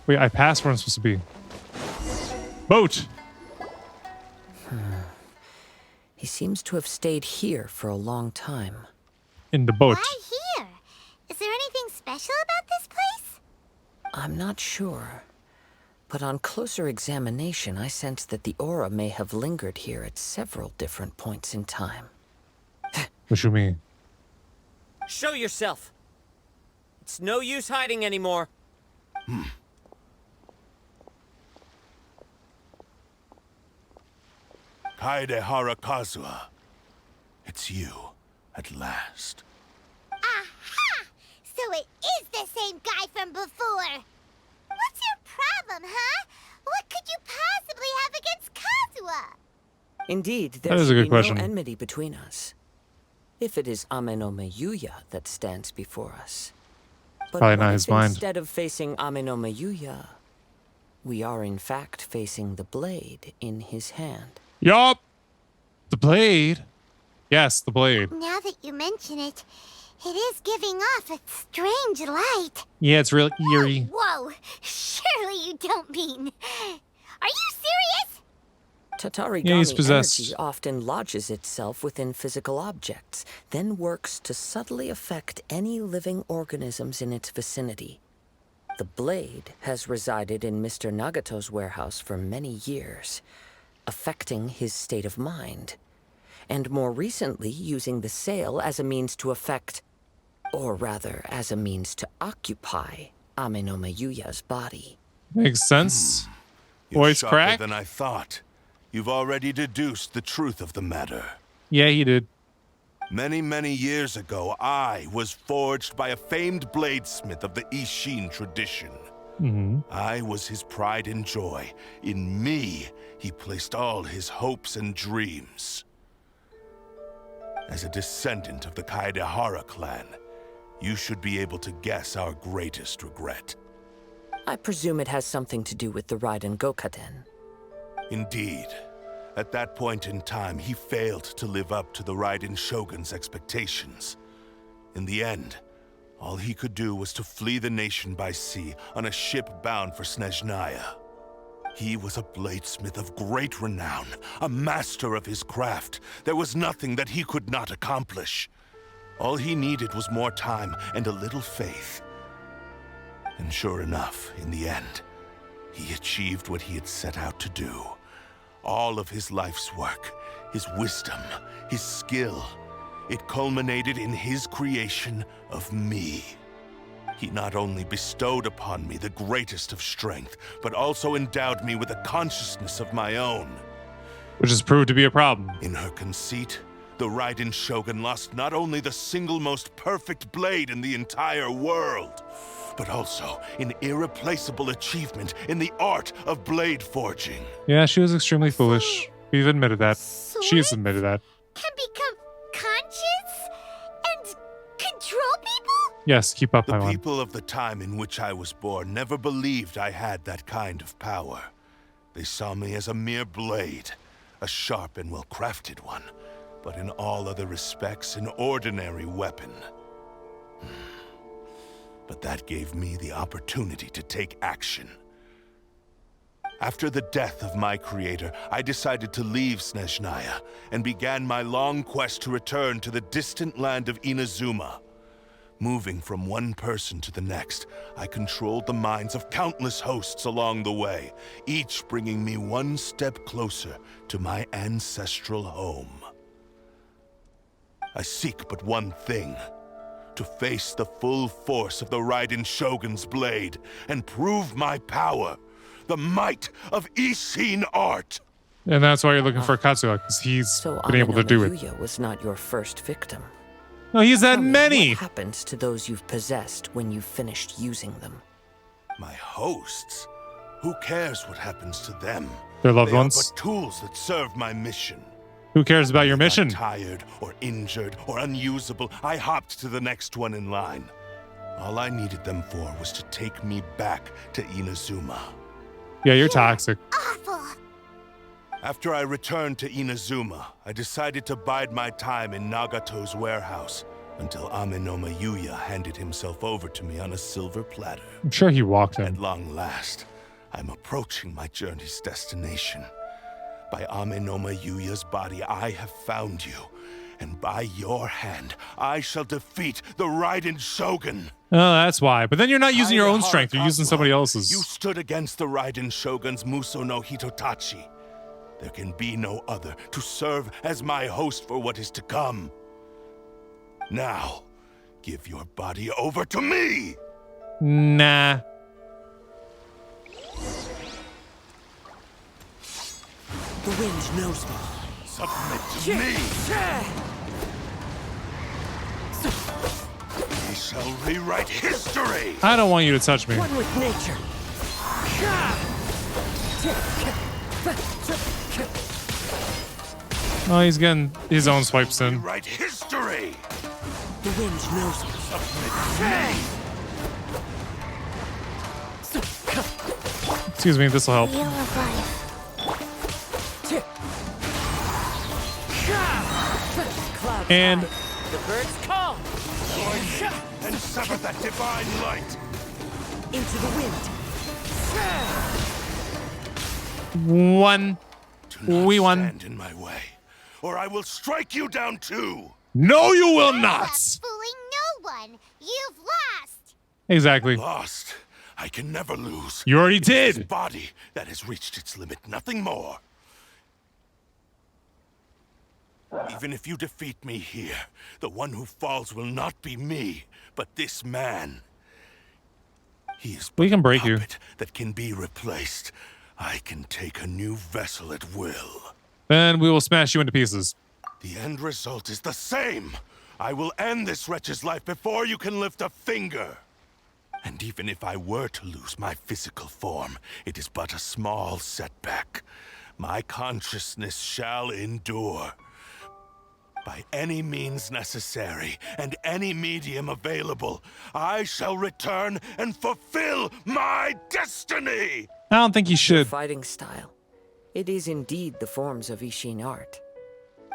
Wait, I passed where I'm supposed to be. Boat! He seems to have stayed here for a long time. In the boat. Why here? Is there anything special about this place? I'm not sure. But on closer examination, I sense that the aura may have lingered here at several different points in time. What you mean? Show yourself! It's no use hiding anymore. Kaedehara Kazuha. It's you, at last. Aha! So it is the same guy from before! What's your problem, huh? What could you possibly have against Kazuha? Indeed, That there is a should good be question. no enmity between us. If it is Ame no Yuya that stands before us. But Probably what not if his mind. instead of facing Ame no Yuya, we are in fact facing the blade in his hand? Yup! The blade. Yes, the blade. Now that you mention it, it is giving off a strange light. Yeah, it's real eerie. Whoa! Surely you don't mean... Are you serious? Tatarigami Yeah, he's possessed. energy often lodges itself within physical objects, then works to subtly affect any living organisms in its vicinity. The blade has resided in Mr. Nagato's warehouse for many years, affecting his state of mind, and more recently using the sale as a means to affect, or rather as a means to occupy, Ame no Yuya's body. Makes sense. You're Voice sharper crack? than I thought. You've already deduced the truth of the matter. Yeah, he did. Many, many years ago, I was forged by a famed bladesmith of the Ishin tradition. I was his pride and joy. In me, he placed all his hopes and dreams. As a descendant of the Kaedehara clan, you should be able to guess our greatest regret. I presume it has something to do with the Raiden Gokaden. Indeed. At that point in time, he failed to live up to the Raiden Shogun's expectations. In the end, all he could do was to flee the nation by sea on a ship bound for Snezhnaya. He was a bladesmith of great renown, a master of his craft. There was nothing that he could not accomplish. All he needed was more time and a little faith. And sure enough, in the end, he achieved what he had set out to do. All of his life's work, his wisdom, his skill. It culminated in his creation of me. He not only bestowed upon me the greatest of strength, but also endowed me with a consciousness of my own. Which has proved to be a problem. In her conceit, the Raiden Shogun lost not only the single most perfect blade in the entire world, but also an irreplaceable achievement in the art of blade forging. Yeah, she was extremely foolish. We've admitted that. She has Swords admitted that. can become conscious and control people? Yes, keep up, The Paimon. people of the time in which I was born never believed I had that kind of power. They saw me as a mere blade, a sharp and well-crafted one, but in all other respects an ordinary weapon. But that gave me the opportunity to take action. After the death of my creator, I decided to leave Snezhnaya and began my long quest to return to the distant land of Inazuma. Moving from one person to the next, I controlled the minds of countless hosts along the way, each bringing me one step closer to my ancestral home. I seek but one thing: to face the full force of the Raiden Shogun's blade and prove my power, the might of Ishin art. And that's why you're looking for Katsuya, because he's So been able to do it. Yuya was not your first victim. No, he's had Tell me, many. What happens to those you've possessed when you've finished using them? My hosts? Who cares what happens to them? Their loved They are ones. but tools that serve my mission. Who cares about your When I mission? got tired or injured or unusable, I hopped to the next one in line. All I needed them for was to take me back to Inazuma. Yeah, you're toxic. Awful. After I returned to Inazuma, I decided to bide my time in Nagato's warehouse until Amenoma Yuya handed himself over to me on a silver platter. I'm sure he walked At in. long last, I'm approaching my journey's destination. By Amenoma Yuya's body, I have found you, and by your hand, I shall defeat the Raiden Shogun. Oh, that's why. But then you're not using your own Kaedehara strength. You're using Kazuha, somebody else's. You stood against the Raiden Shogun's Muso no Hitotachi. There can be no other to serve as my host for what is to come. Now, give your body over to me! Nah. The wind knows me. Submit to me! We shall rewrite history! I don't want you to touch me. One with nature. Oh, he's getting his own swipes in. Rewrite history! The wind knows me. Submit to me! Excuse me, this will help. Wheel of life. Cloud And the birds call. And sever that divine light! Into the wind. one. Do not We won. stand in my way, or I will strike you down too! No, you will You're not. fooling no one. You've lost. Exactly. Lost. I can never lose. You already It is this did. body that has reached its limit, nothing more. Even if you defeat me here, the one who falls will not be me, but this man. He is We can but a break you. puppet that can be replaced. I can take a new vessel at will. Then we will smash you into pieces. The end result is the same. I will end this wretch's life before you can lift a finger. And even if I were to lose my physical form, it is but a small setback. My consciousness shall endure. By any means necessary, and any medium available, I shall return and fulfill my destiny! I don't think he Your should. fighting style. It is indeed the forms of Ishin art.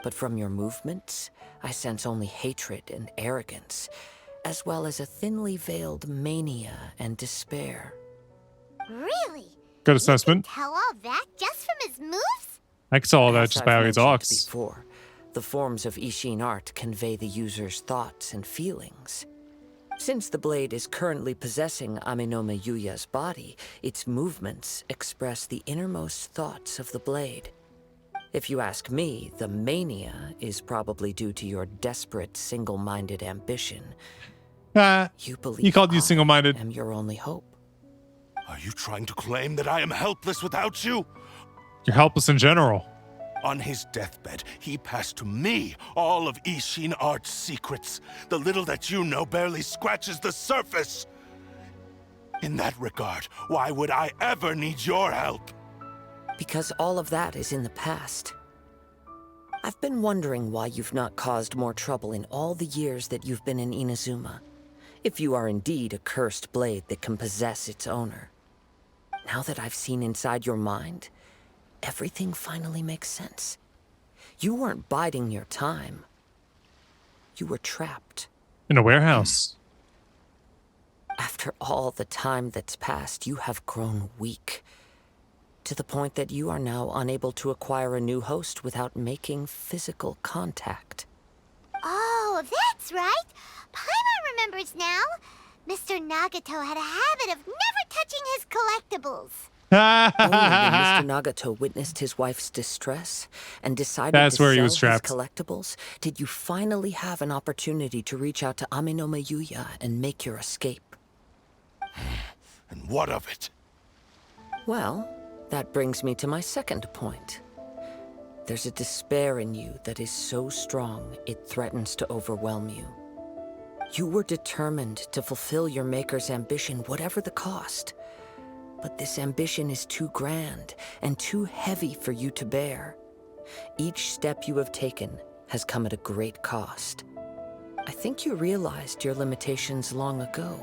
But from your movements, I sense only hatred and arrogance, as well as a thinly veiled mania and despair. Really? Good assessment. Tell all that just from his moves? I saw all that As just I've by how he mentioned talks. before, the forms of Ishin art convey the user's thoughts and feelings. Since the blade is currently possessing Amenoma Yuya's body, its movements express the innermost thoughts of the blade. If you ask me, the mania is probably due to your desperate, single-minded ambition. You believe he called you I single-minded. am your only hope. Are you trying to claim that I am helpless without you? You're helpless in general. On his deathbed, he passed to me all of Ishin Art's secrets. The little that you know barely scratches the surface. In that regard, why would I ever need your help? Because all of that is in the past. I've been wondering why you've not caused more trouble in all the years that you've been in Inazuma. If you are indeed a cursed blade that can possess its owner. Now that I've seen inside your mind, everything finally makes sense. You weren't biding your time. You were trapped. In a warehouse. After all the time that's passed, you have grown weak. To the point that you are now unable to acquire a new host without making physical contact. Oh, that's right. Paimon remembers now. Mr. Nagato had a habit of never touching his collectibles. Only when Mr. Nagato witnessed his wife's distress and decided That's to where he sell was his trapped. collectibles did you finally have an opportunity to reach out to Amenoma Yuya and make your escape. And what of it? Well, that brings me to my second point. There's a despair in you that is so strong it threatens to overwhelm you. You were determined to fulfill your maker's ambition, whatever the cost. But this ambition is too grand and too heavy for you to bear. Each step you have taken has come at a great cost. I think you realized your limitations long ago.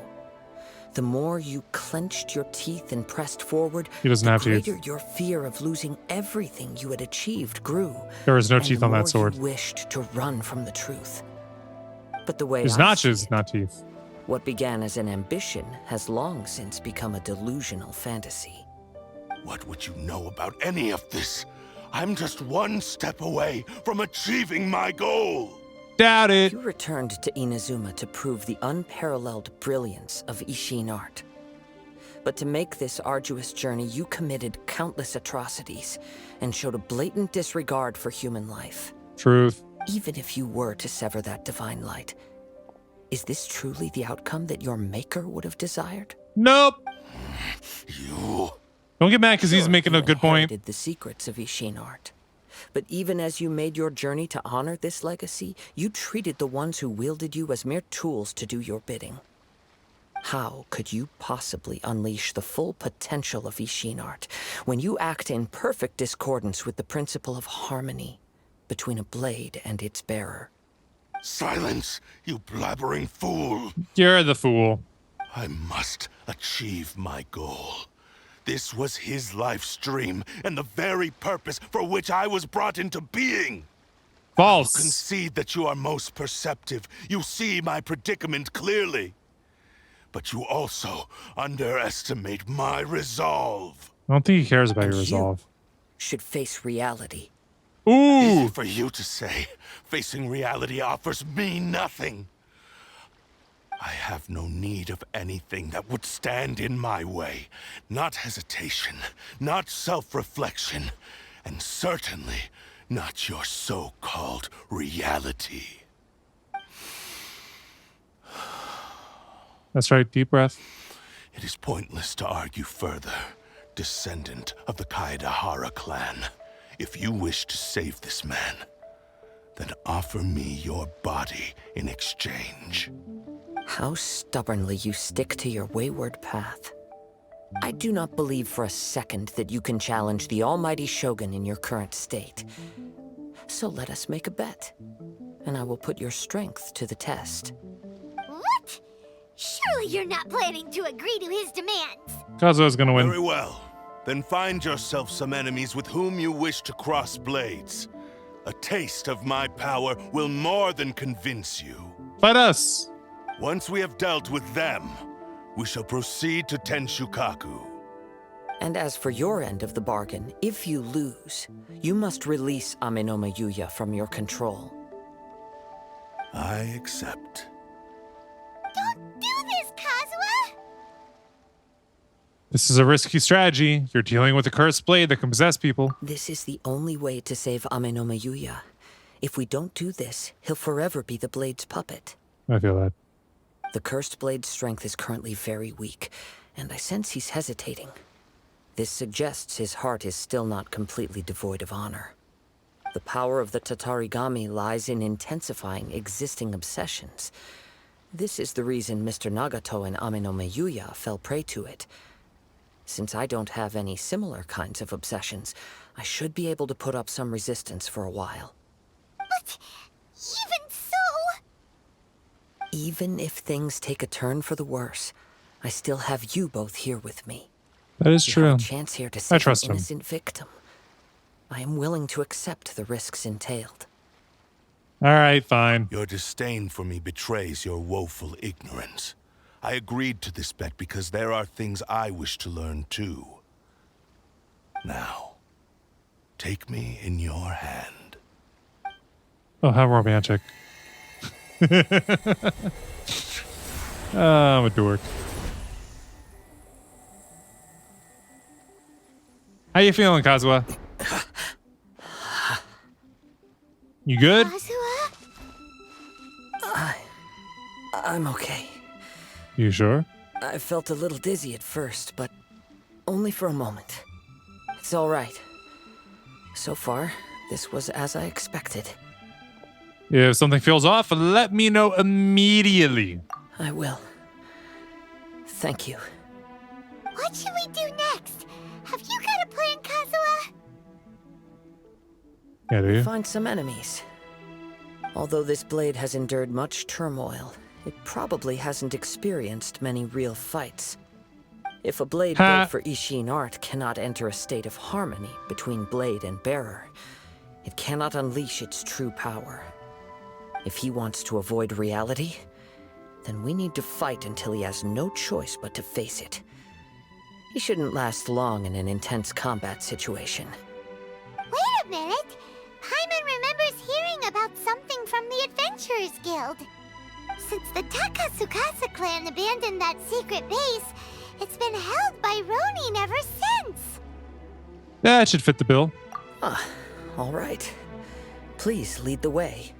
The more you clenched your teeth and pressed forward, He doesn't the have teeth. greater your fear of losing everything you had achieved grew. There was no and teeth the on that more sword. You wished to run from the truth. But the way There's I see notches, it, not teeth. what began as an ambition has long since become a delusional fantasy. What would you know about any of this? I'm just one step away from achieving my goal. Doubt it. You returned to Inazuma to prove the unparalleled brilliance of Ishin art. But to make this arduous journey, you committed countless atrocities and showed a blatant disregard for human life. Truth. Even if you were to sever that divine light, is this truly the outcome that your maker would have desired? Nope. You... Don't get mad because he's making a good point. You inherited the secrets of Ishin art. But even as you made your journey to honor this legacy, you treated the ones who wielded you as mere tools to do your bidding. How could you possibly unleash the full potential of Ishin art when you act in perfect discordance with the principle of harmony between a blade and its bearer? Silence, you blabbering fool! You're the fool. I must achieve my goal. This was his life's dream, and the very purpose for which I was brought into being. False. Concede that you are most perceptive. You see my predicament clearly. But you also underestimate my resolve. I don't think he cares about And your you resolve. should face reality. Ooh. Easy for you to say. Facing reality offers me nothing. I have no need of anything that would stand in my way. Not hesitation, not self-reflection, and certainly not your so-called reality. That's right. Deep breath. It is pointless to argue further, descendant of the Kaedahara clan. If you wish to save this man, then offer me your body in exchange. How stubbornly you stick to your wayward path. I do not believe for a second that you can challenge the almighty Shogun in your current state. So let us make a bet, and I will put your strength to the test. What? Surely you're not planning to agree to his demands. Kazuha's gonna win. Very well. Then find yourself some enemies with whom you wish to cross blades. A taste of my power will more than convince you. Fight us. Once we have dealt with them, we shall proceed to Tenshukaku. And as for your end of the bargain, if you lose, you must release Amenoma Yuya from your control. I accept. Don't do this, Kazuha! This is a risky strategy. You're dealing with a cursed blade that can possess people. This is the only way to save Amenoma Yuya. If we don't do this, he'll forever be the blade's puppet. I feel that. The cursed blade's strength is currently very weak, and I sense he's hesitating. This suggests his heart is still not completely devoid of honor. The power of the Tatarigami lies in intensifying existing obsessions. This is the reason Mr. Nagato and Amenoma Yuya fell prey to it. Since I don't have any similar kinds of obsessions, I should be able to put up some resistance for a while. But even so... Even if things take a turn for the worse, I still have you both here with me. That is You true. have a chance here to save trust an him. innocent victim. I am willing to accept the risks entailed. All right, fine. Your disdain for me betrays your woeful ignorance. I agreed to this bet because there are things I wish to learn too. Now, take me in your hand. Oh, how romantic. I'm a dork. How you feeling, Kazuha? You good? Kazuha? I'm okay. You sure? I felt a little dizzy at first, but only for a moment. It's all right. So far, this was as I expected. If something feels off, let me know immediately. I will. Thank you. What should we do next? Have you got a plan, Kazuha? Yeah, do you? Find some enemies. Although this blade has endured much turmoil, it probably hasn't experienced many real fights. If a blade built for Ishin art cannot enter a state of harmony between blade and bearer, it cannot unleash its true power. If he wants to avoid reality, then we need to fight until he has no choice but to face it. He shouldn't last long in an intense combat situation. Wait a minute! Paimon remembers hearing about something from the Adventurers Guild. Since the Takasukasa clan abandoned that secret base, it's been held by Ronin ever since. That should fit the bill. All right. Please lead the way.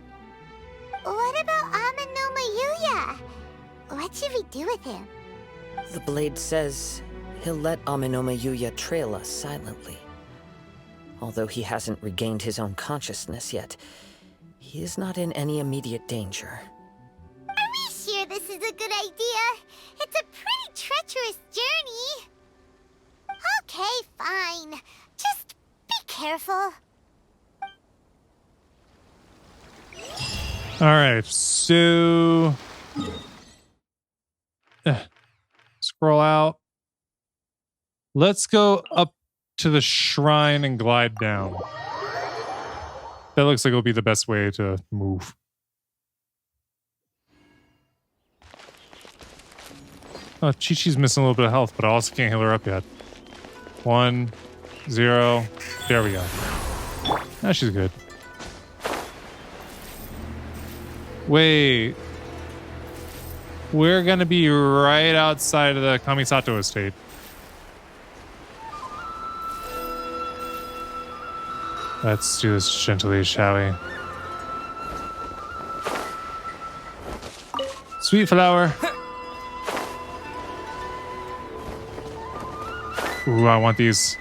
What about Amenoma Yuya? What should we do with him? The blade says he'll let Amenoma Yuya trail us silently. Although he hasn't regained his own consciousness yet, he is not in any immediate danger. Are we sure this is a good idea? It's a pretty treacherous journey. Okay, fine. Just be careful. All right, so scroll out. Let's go up to the shrine and glide down. That looks like it'll be the best way to move. Oh, Chi-Chi's missing a little bit of health, but I also can't heal her up yet. 1, 0. There we go. Now she's good. Wait. We're gonna be right outside of the Kamisato estate. Let's do this gently, shall we? Sweet flower. Ooh, I want these.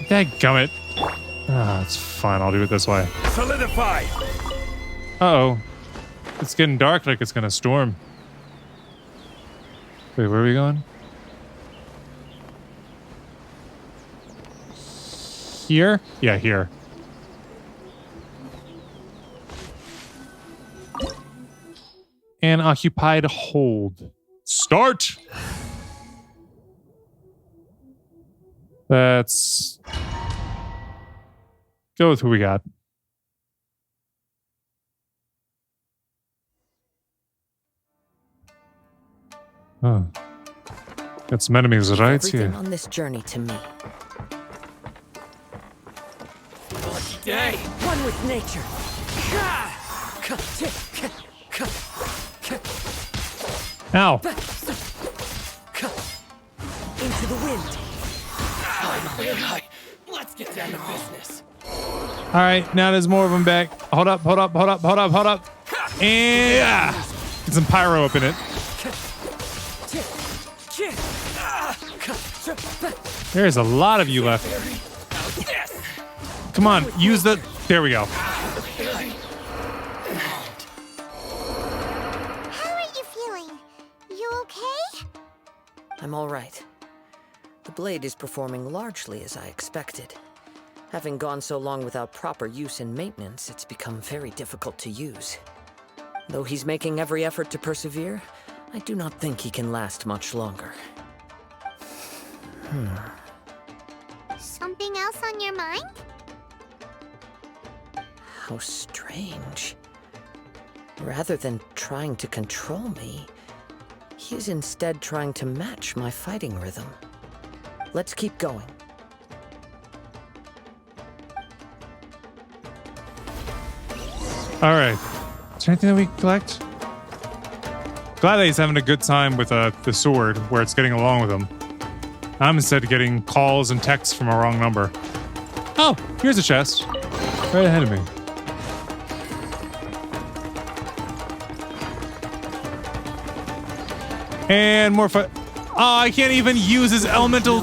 Dadgummit. Ah, it's fine. I'll do it this way. Solidify! Uh-oh. It's getting dark like it's gonna storm. Wait, where are we going? Here? Yeah, here. And occupied hold. Start! Let's go with who we got. Oh. Got some enemies right Everything here. on this journey to me. Day. One with nature. Ow. the wind. Finally. Let's get down to business. All right, now there's more of them back. Hold up. And yeah. Get some pyro up in it. There's a lot of you left. Come on, use the... There we go. How are you feeling? You okay? I'm all right. The blade is performing largely as I expected. Having gone so long without proper use and maintenance, it's become very difficult to use. Though he's making every effort to persevere, I do not think he can last much longer. Something else on your mind? How strange. Rather than trying to control me, he is instead trying to match my fighting rhythm. Let's keep going. All right. Is there anything that we collect? Glad that he's having a good time with the sword, where it's getting along with him. I'm instead getting calls and texts from a wrong number. Oh, here's a chest. Right ahead of me. And more Oh, I can't even use his elemental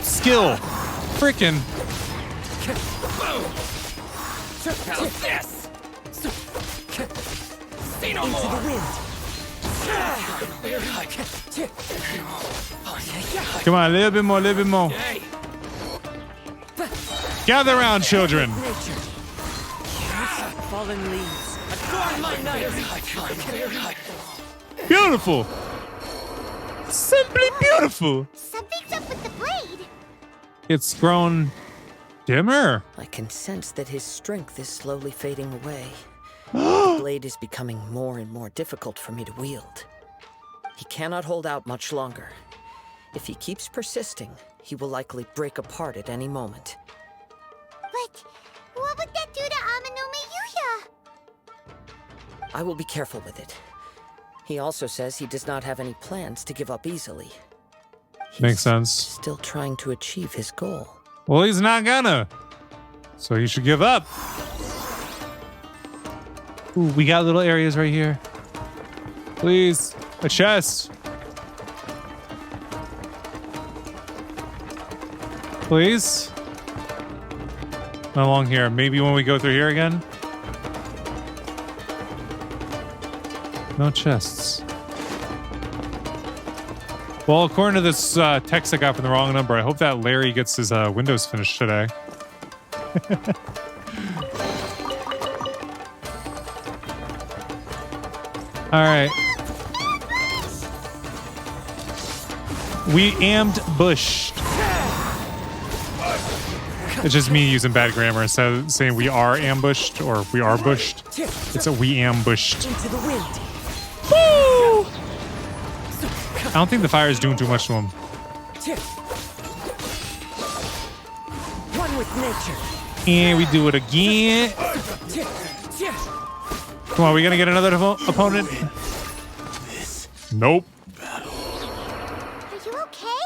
skill. Frickin'. How's this? Say no more. Come on, a little bit more. Gather around, children. Fallen leaves. Adorn my night. Beautiful. Simply beautiful. Something's up with the blade. It's grown dimmer. I can sense that his strength is slowly fading away. The blade is becoming more and more difficult for me to wield. He cannot hold out much longer. If he keeps persisting, he will likely break apart at any moment. But what would that do to Amanuma Yuya? I will be careful with it. He also says he does not have any plans to give up easily. Makes sense. Still trying to achieve his goal. Well, he's not gonna. So he should give up. Ooh, we got little areas right here. Please, a chest. Please. Not along here. Maybe when we go through here again. No chests. Well, according to this text I got from the wrong number, I hope that Larry gets his windows finished today. All right. We ambushed. It's just me using bad grammar instead of saying we are ambushed or we are bushed. It's a we ambushed. Into the wind. Woo! I don't think the fire is doing too much to him. One with nature. And we do it again. Come on, we gonna get another opponent? Nope. Are you okay?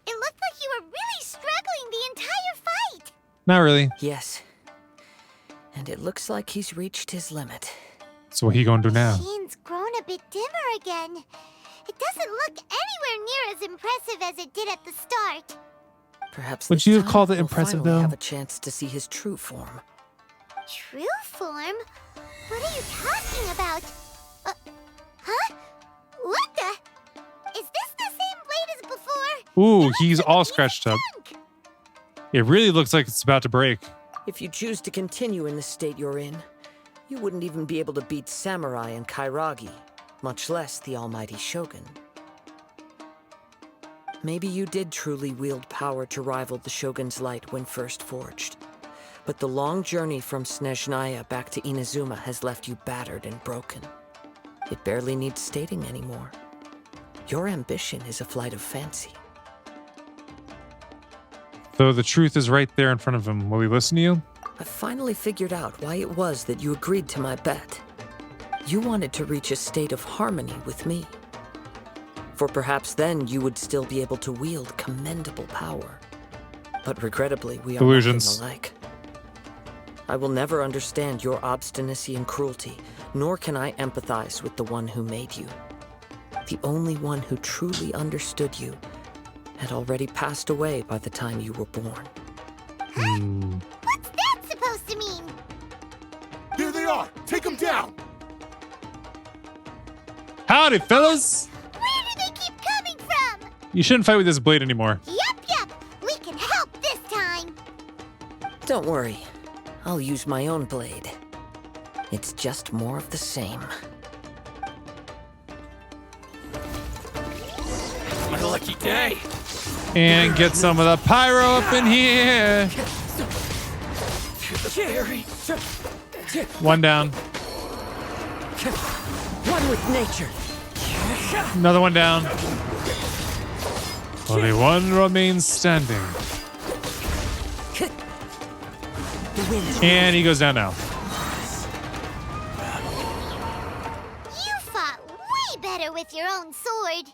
It looked like you were really struggling the entire fight. Not really. Yes. And it looks like he's reached his limit. So what he gonna do now? Sheen's grown a bit dimmer again. It doesn't look anywhere near as impressive as it did at the start. Perhaps Would this you have time called it we'll impressive, finally though? have a chance to see his true form. True form? What are you talking about? Huh? What the? Is this the same blade as before? Ooh, he's all scratched up. Junk. It really looks like it's about to break. If you choose to continue in the state you're in, you wouldn't even be able to beat Samurai and Kairagi, much less the almighty Shogun. Maybe you did truly wield power to rival the Shogun's light when first forged. But the long journey from Snezhnaya back to Inazuma has left you battered and broken. It barely needs stating anymore. Your ambition is a flight of fancy. Though the truth is right there in front of him. Will he listen to you? I finally figured out why it was that you agreed to my bet. You wanted to reach a state of harmony with me. For perhaps then you would still be able to wield commendable power. But regrettably, we are Delusions. nothing alike. I will never understand your obstinacy and cruelty, nor can I empathize with the one who made you. The only one who truly understood you had already passed away by the time you were born. What's that supposed to mean? Here they are! Take them down! Howdy, fellas! Where do they keep coming from? You shouldn't fight with this blade anymore. Yup. We can help this time. Don't worry. I'll use my own blade. It's just more of the same. My lucky day. And get some of the pyro up in here. Jerry. One down. One with nature. Another one down. Only one remains standing. And he goes down now. You fought way better with your own sword.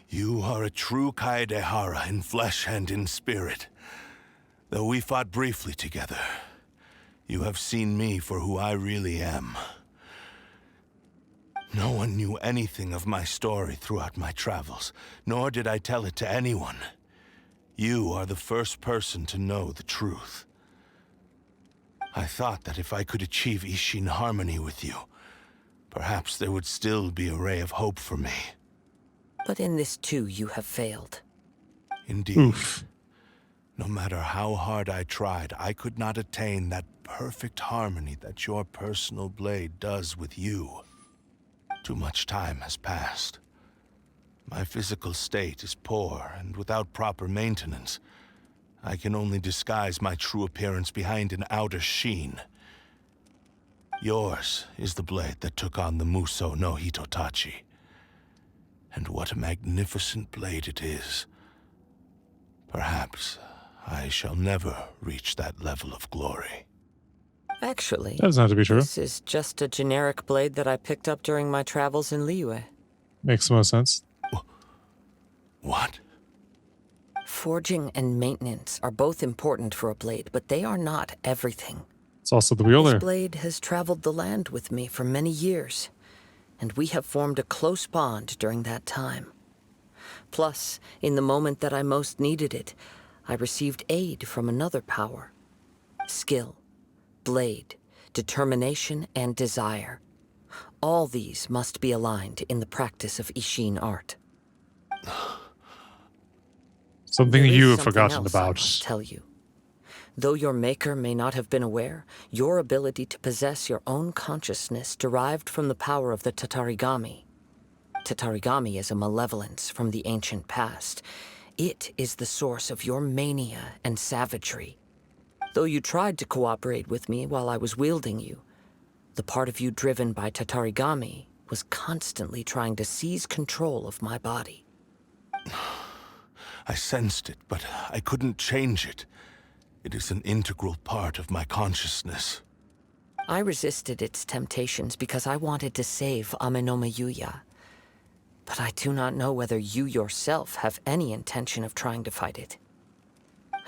You are a true Kaedehara in flesh and in spirit. Though we fought briefly together, you have seen me for who I really am. No one knew anything of my story throughout my travels, nor did I tell it to anyone. You are the first person to know the truth. I thought that if I could achieve Ishin harmony with you, perhaps there would still be a ray of hope for me. But in this too, you have failed. Indeed. Oof. No matter how hard I tried, I could not attain that perfect harmony that your personal blade does with you. Too much time has passed. My physical state is poor, and without proper maintenance, I can only disguise my true appearance behind an outer sheen. Yours is the blade that took on the Muso no Hitotachi. And what a magnificent blade it is. Perhaps I shall never reach that level of glory. Actually, That doesn't have to be true. this is just a generic blade that I picked up during my travels in Liyue. Makes the most sense. What? Forging and maintenance are both important for a blade, but they are not everything. It's also the wielder. This blade has traveled the land with me for many years, and we have formed a close bond during that time. Plus, in the moment that I most needed it, I received aid from another power. Skill, blade, determination, and desire. All these must be aligned in the practice of Ishin art. Something There is you have something forgotten else I about. must tell you. Though your maker may not have been aware, your ability to possess your own consciousness derived from the power of the Tatarigami. Tatarigami is a malevolence from the ancient past. It is the source of your mania and savagery. Though you tried to cooperate with me while I was wielding you, the part of you driven by Tatarigami was constantly trying to seize control of my body. I sensed it, but I couldn't change it. It is an integral part of my consciousness. I resisted its temptations because I wanted to save Amenoma Yuya. But I do not know whether you yourself have any intention of trying to fight it.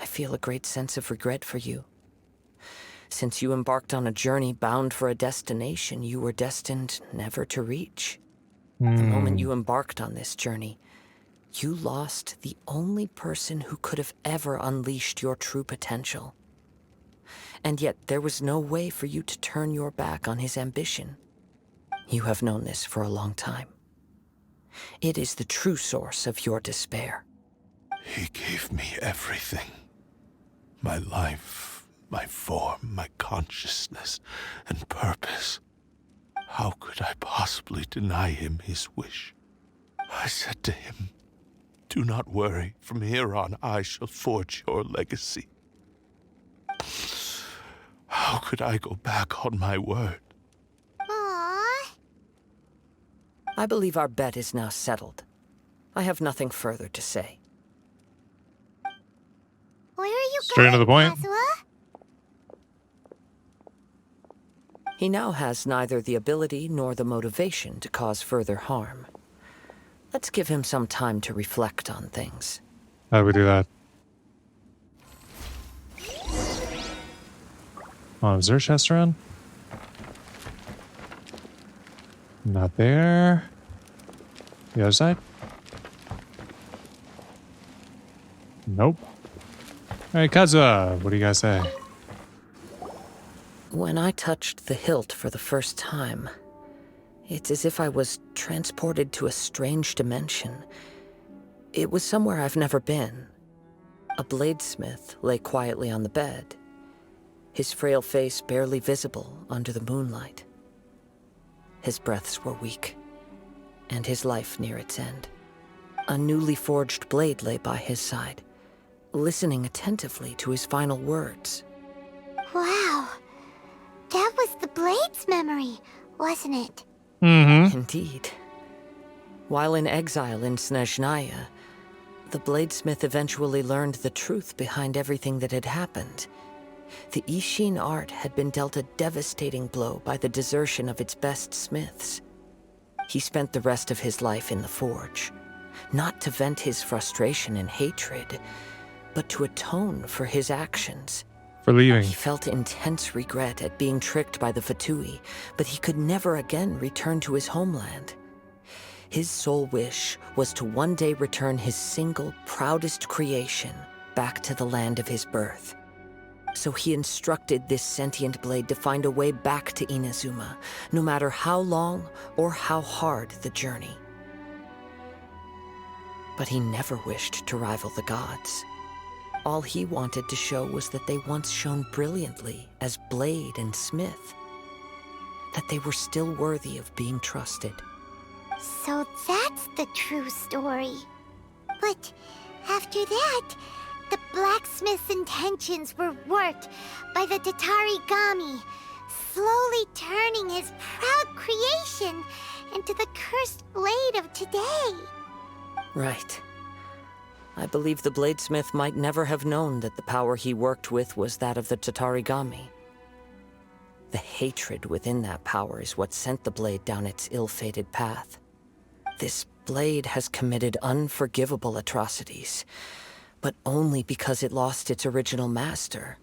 I feel a great sense of regret for you. Since you embarked on a journey bound for a destination you were destined never to reach. The moment you embarked on this journey, you lost the only person who could have ever unleashed your true potential. And yet there was no way for you to turn your back on his ambition. You have known this for a long time. It is the true source of your despair. He gave me everything. My life, my form, my consciousness, and purpose. How could I possibly deny him his wish? I said to him, "Do not worry. From here on, I shall forge your legacy." How could I go back on my word? Aww. I believe our bet is now settled. I have nothing further to say. Where are you Straight going, to the point. Kazuha? He now has neither the ability nor the motivation to cause further harm. Let's give him some time to reflect on things. How do we do that? Oh, is there a chest around? Not there. The other side? Nope. Alright, Kazuha, what do you guys say? When I touched the hilt for the first time, it's as if I was transported to a strange dimension. It was somewhere I've never been. A bladesmith lay quietly on the bed, his frail face barely visible under the moonlight. His breaths were weak, and his life near its end. A newly forged blade lay by his side, listening attentively to his final words. Wow. That was the Blade's memory, wasn't it? Mm-hmm. Indeed. While in exile in Snezhnaya, the bladesmith eventually learned the truth behind everything that had happened. The Ishin art had been dealt a devastating blow by the desertion of its best smiths. He spent the rest of his life in the forge, not to vent his frustration and hatred, but to atone for his actions. For leaving. He felt intense regret at being tricked by the Fatui, but he could never again return to his homeland. His sole wish was to one day return his single, proudest creation back to the land of his birth. So he instructed this sentient blade to find a way back to Inazuma, no matter how long or how hard the journey. But he never wished to rival the gods. All he wanted to show was that they once shone brilliantly as blade and smith, that they were still worthy of being trusted. So that's the true story. But after that, the blacksmith's intentions were worked by the Tatarigami, slowly turning his proud creation into the cursed blade of today. Right. I believe the bladesmith might never have known that the power he worked with was that of the Tatarigami. The hatred within that power is what sent the blade down its ill-fated path. This blade has committed unforgivable atrocities, but only because it lost its original master.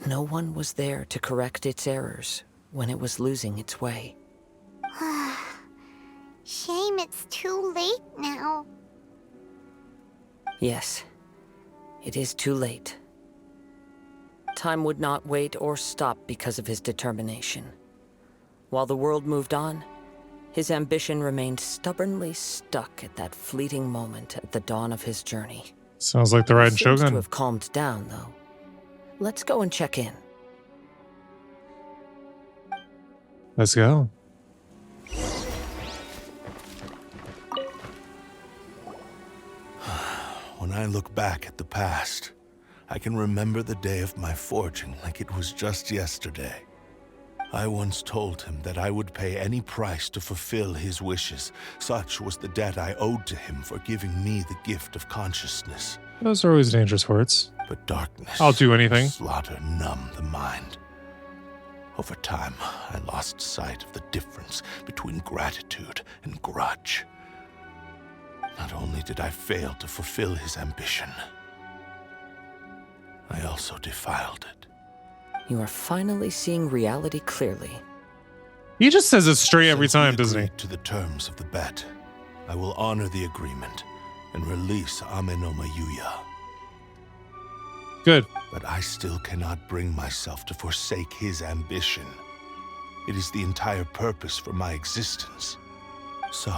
No one was there to correct its errors when it was losing its way. Shame it's too late now. Yes, it is too late. Time would not wait or stop because of his determination. While the world moved on, his ambition remained stubbornly stuck at that fleeting moment at the dawn of his journey. Sounds like the Raiden Seems Shogun. to have calmed down, though. Let's go and check in. Let's go. When I look back at the past, I can remember the day of my forging like it was just yesterday. I once told him that I would pay any price to fulfill his wishes. Such was the debt I owed to him for giving me the gift of consciousness. Those are always dangerous words. But darkness, I'll do anything. slaughter numbed the mind. Over time, I lost sight of the difference between gratitude and grudge. Not only did I fail to fulfill his ambition, I also defiled it. You are finally seeing reality clearly. He just says it straight every Since we time, doesn't he? agreed to the terms of the bet, I will honor the agreement and release Amenoma Yuya. Good. But I still cannot bring myself to forsake his ambition. It is the entire purpose for my existence. So,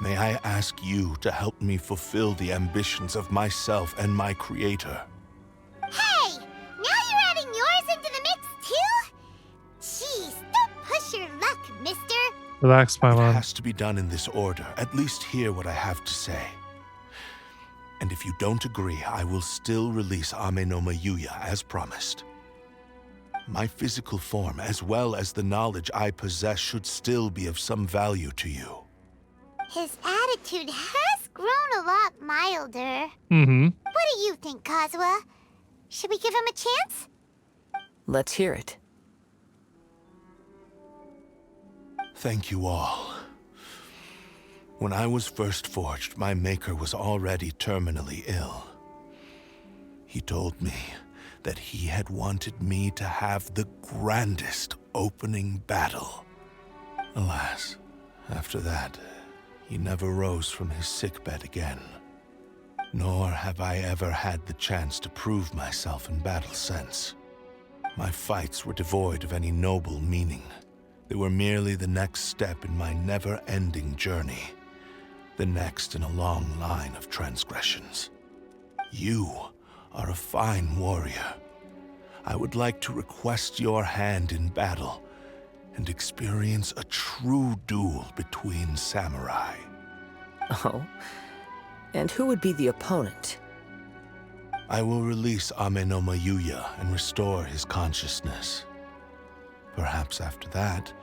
may I ask you to help me fulfill the ambitions of myself and my creator? Hey! Now you're adding yours into the mix, too? Jeez, don't push your luck, mister. Relax, It Paimon. has to be done in this order. At least hear what I have to say. And if you don't agree, I will still release Amenoma Yuya as promised. My physical form, as well as the knowledge I possess, should still be of some value to you. His attitude has grown a lot milder. Mm-hmm. What do you think, Kazuha? Should we give him a chance? Let's hear it. thank you all. When I was first forged, my maker was already terminally ill. He told me that he had wanted me to have the grandest opening battle. Alas, after that, he never rose from his sickbed again. Nor have I ever had the chance to prove myself in battle since. My fights were devoid of any noble meaning. They were merely the next step in my never-ending journey. The next in a long line of transgressions. You are a fine warrior. I would like to request your hand in battle and experience a true duel between samurai. Oh? And who would be the opponent? I will release Amenoma Yuya and restore his consciousness. Perhaps after that,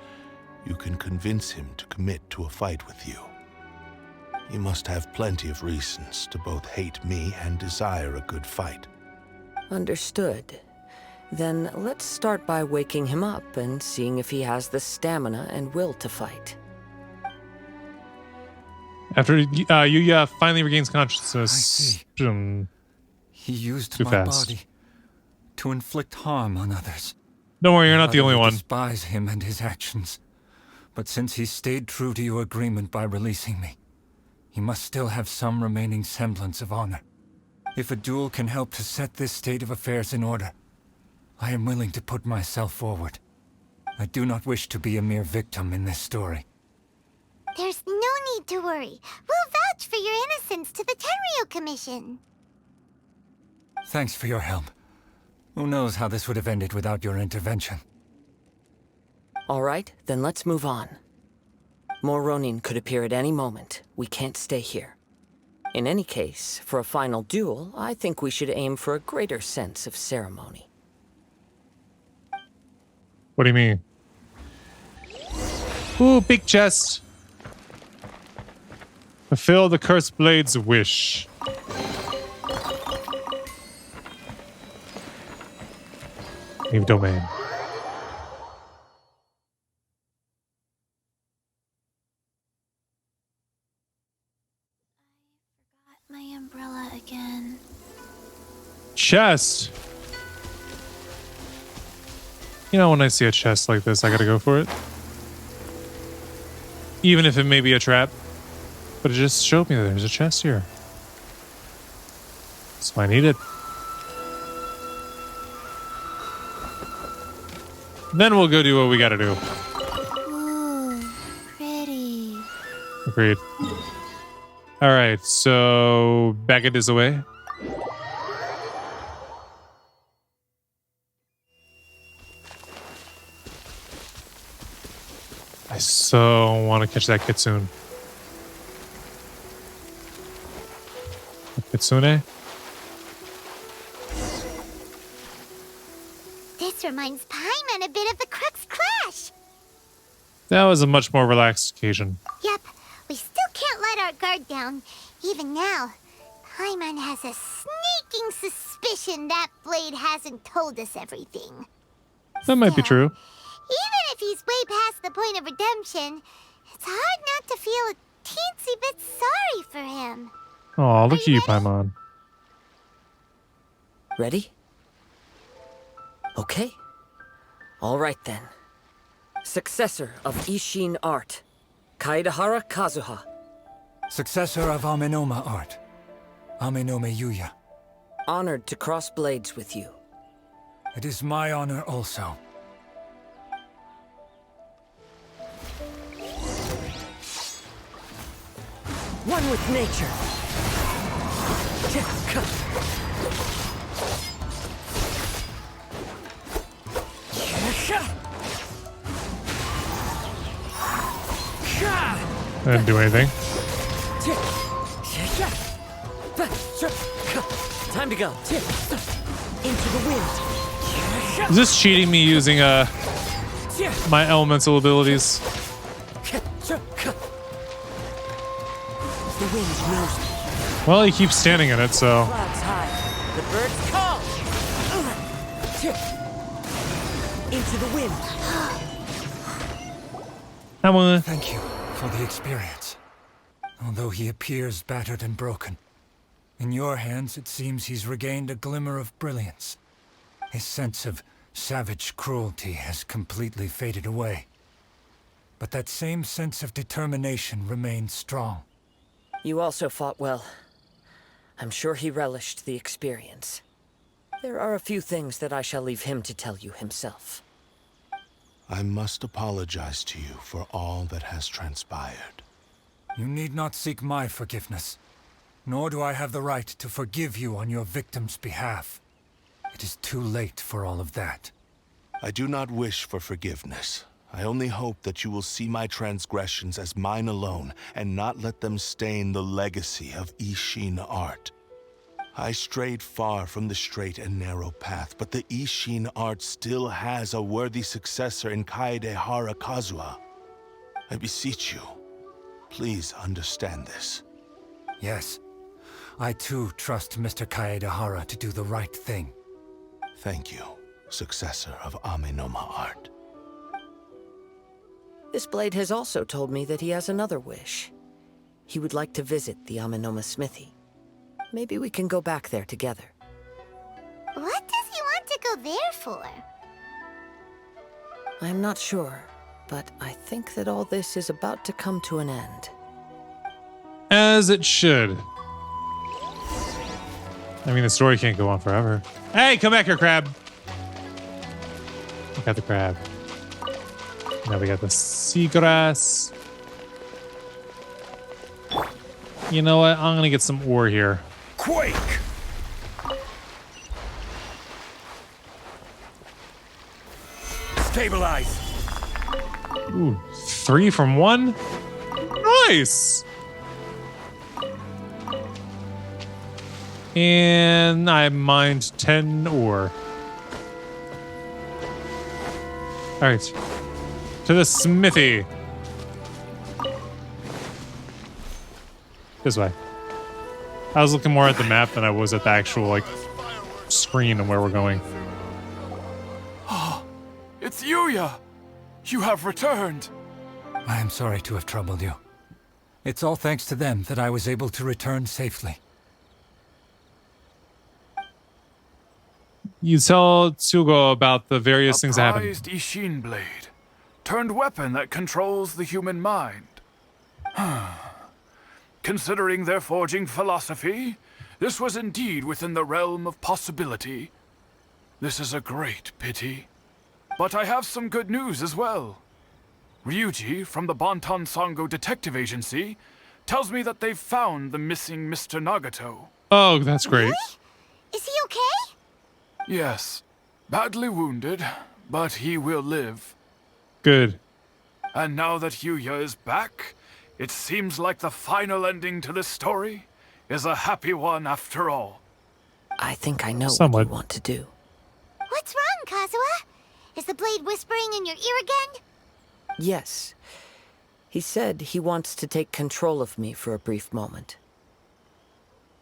you can convince him to commit to a fight with you. He must have plenty of reasons to both hate me and desire a good fight. Understood. Then let's start by waking him up and seeing if he has the stamina and will to fight. After Yuya finally regains consciousness. I see. He used Too my fast. body to inflict harm on others. Don't worry, you're not the only one. I despise him and his actions. But since he stayed true to your agreement by releasing me, he must still have some remaining semblance of honor. If a duel can help to set this state of affairs in order, I am willing to put myself forward. I do not wish to be a mere victim in this story. There's no need to worry. We'll vouch for your innocence to the Tenryo Commission. Thanks for your help. Who knows how this would have ended without your intervention? All right, then let's move on. More Ronin could appear at any moment. We can't stay here. In any case, for a final duel, I think we should aim for a greater sense of ceremony. What do you mean? Ooh, big chest. Fulfill the Cursed Blade's wish. Leave domain. My umbrella again. Chest. You know, when I see a chest like this, I gotta go for it. Even if it may be a trap. But it just showed me that there's a chest here. So I need it. Then we'll go do what we gotta do. Ooh, pretty. Agreed. Alright, so back it is away. I so want to catch that kitsune. Kitsune? This reminds Paimon a bit of the Crux Clash. That was a much more relaxed occasion. Yep, we still can't let our guard down. Even now, Paimon has a sneaking suspicion that Blade hasn't told us everything. That might be true. Even if he's way past the point of redemption, it's hard not to feel a teensy bit sorry for him. Oh, look at you, Paimon. Ready? Okay. All right then. Successor of Ishin art, Kaedahara Kazuha. Successor of Amenoma art, Amenome Yuya. Honored to cross blades with you. It is my honor also. One with nature. I didn't do anything. Time to go. Into the wind. Is this cheating me using my elemental abilities? The wind knows me. Well, he keeps standing in it, so. Clouds high. The birds call. Into the wind. Come on. Thank you for the experience. Although he appears battered and broken, in your hands it seems he's regained a glimmer of brilliance. His sense of savage cruelty has completely faded away. But that same sense of determination remains strong. You also fought well. I'm sure he relished the experience. There are a few things that I shall leave him to tell you himself. I must apologize to you for all that has transpired. You need not seek my forgiveness, nor do I have the right to forgive you on your victim's behalf. It is too late for all of that. I do not wish for forgiveness. I only hope that you will see my transgressions as mine alone, and not let them stain the legacy of Ishin art. I strayed far from the straight and narrow path, but the Ishin art still has a worthy successor in Kaedehara Kazuha. I beseech you, please understand this. Yes, I too trust Mr. Kaedehara to do the right thing. Thank you, successor of Amenoma art. This blade has also told me that he has another wish. He would like to visit the Amenoma smithy. Maybe we can go back there together. What does he want to go there for? I'm not sure, but I think that all this is about to come to an end. As it should. I mean, the story can't go on forever. Hey, come back here, crab. We got the crab. Now we got the seagrass. You know what? I'm gonna get some ore here. Quake! Stabilize! Ooh, 3 from 1? Nice! And I mined 10 ore. Alright. To the smithy. This way. I was looking more at the map than I was at the actual, like, screen and where we're going. Oh, it's Yuya! You have returned! I am sorry to have troubled you. It's all thanks to them that I was able to return safely. You tell Tsugo about the various things that happened. A prized Ishin blade. Turned weapon that controls the human mind. Considering their forging philosophy, this was indeed within the realm of possibility. This is a great pity. But I have some good news as well. Ryuji, from the Bantan Sango Detective Agency, tells me that they've found the missing Mr. Nagato. Oh, that's great. Really? Is he okay? Yes. Badly wounded, but he will live. Good. And now that Yuya is back, it seems like the final ending to this story is a happy one after all. I think I know Somewhat. what you want to do. What's wrong, Kazuha? Is the blade whispering in your ear again? Yes. He said he wants to take control of me for a brief moment.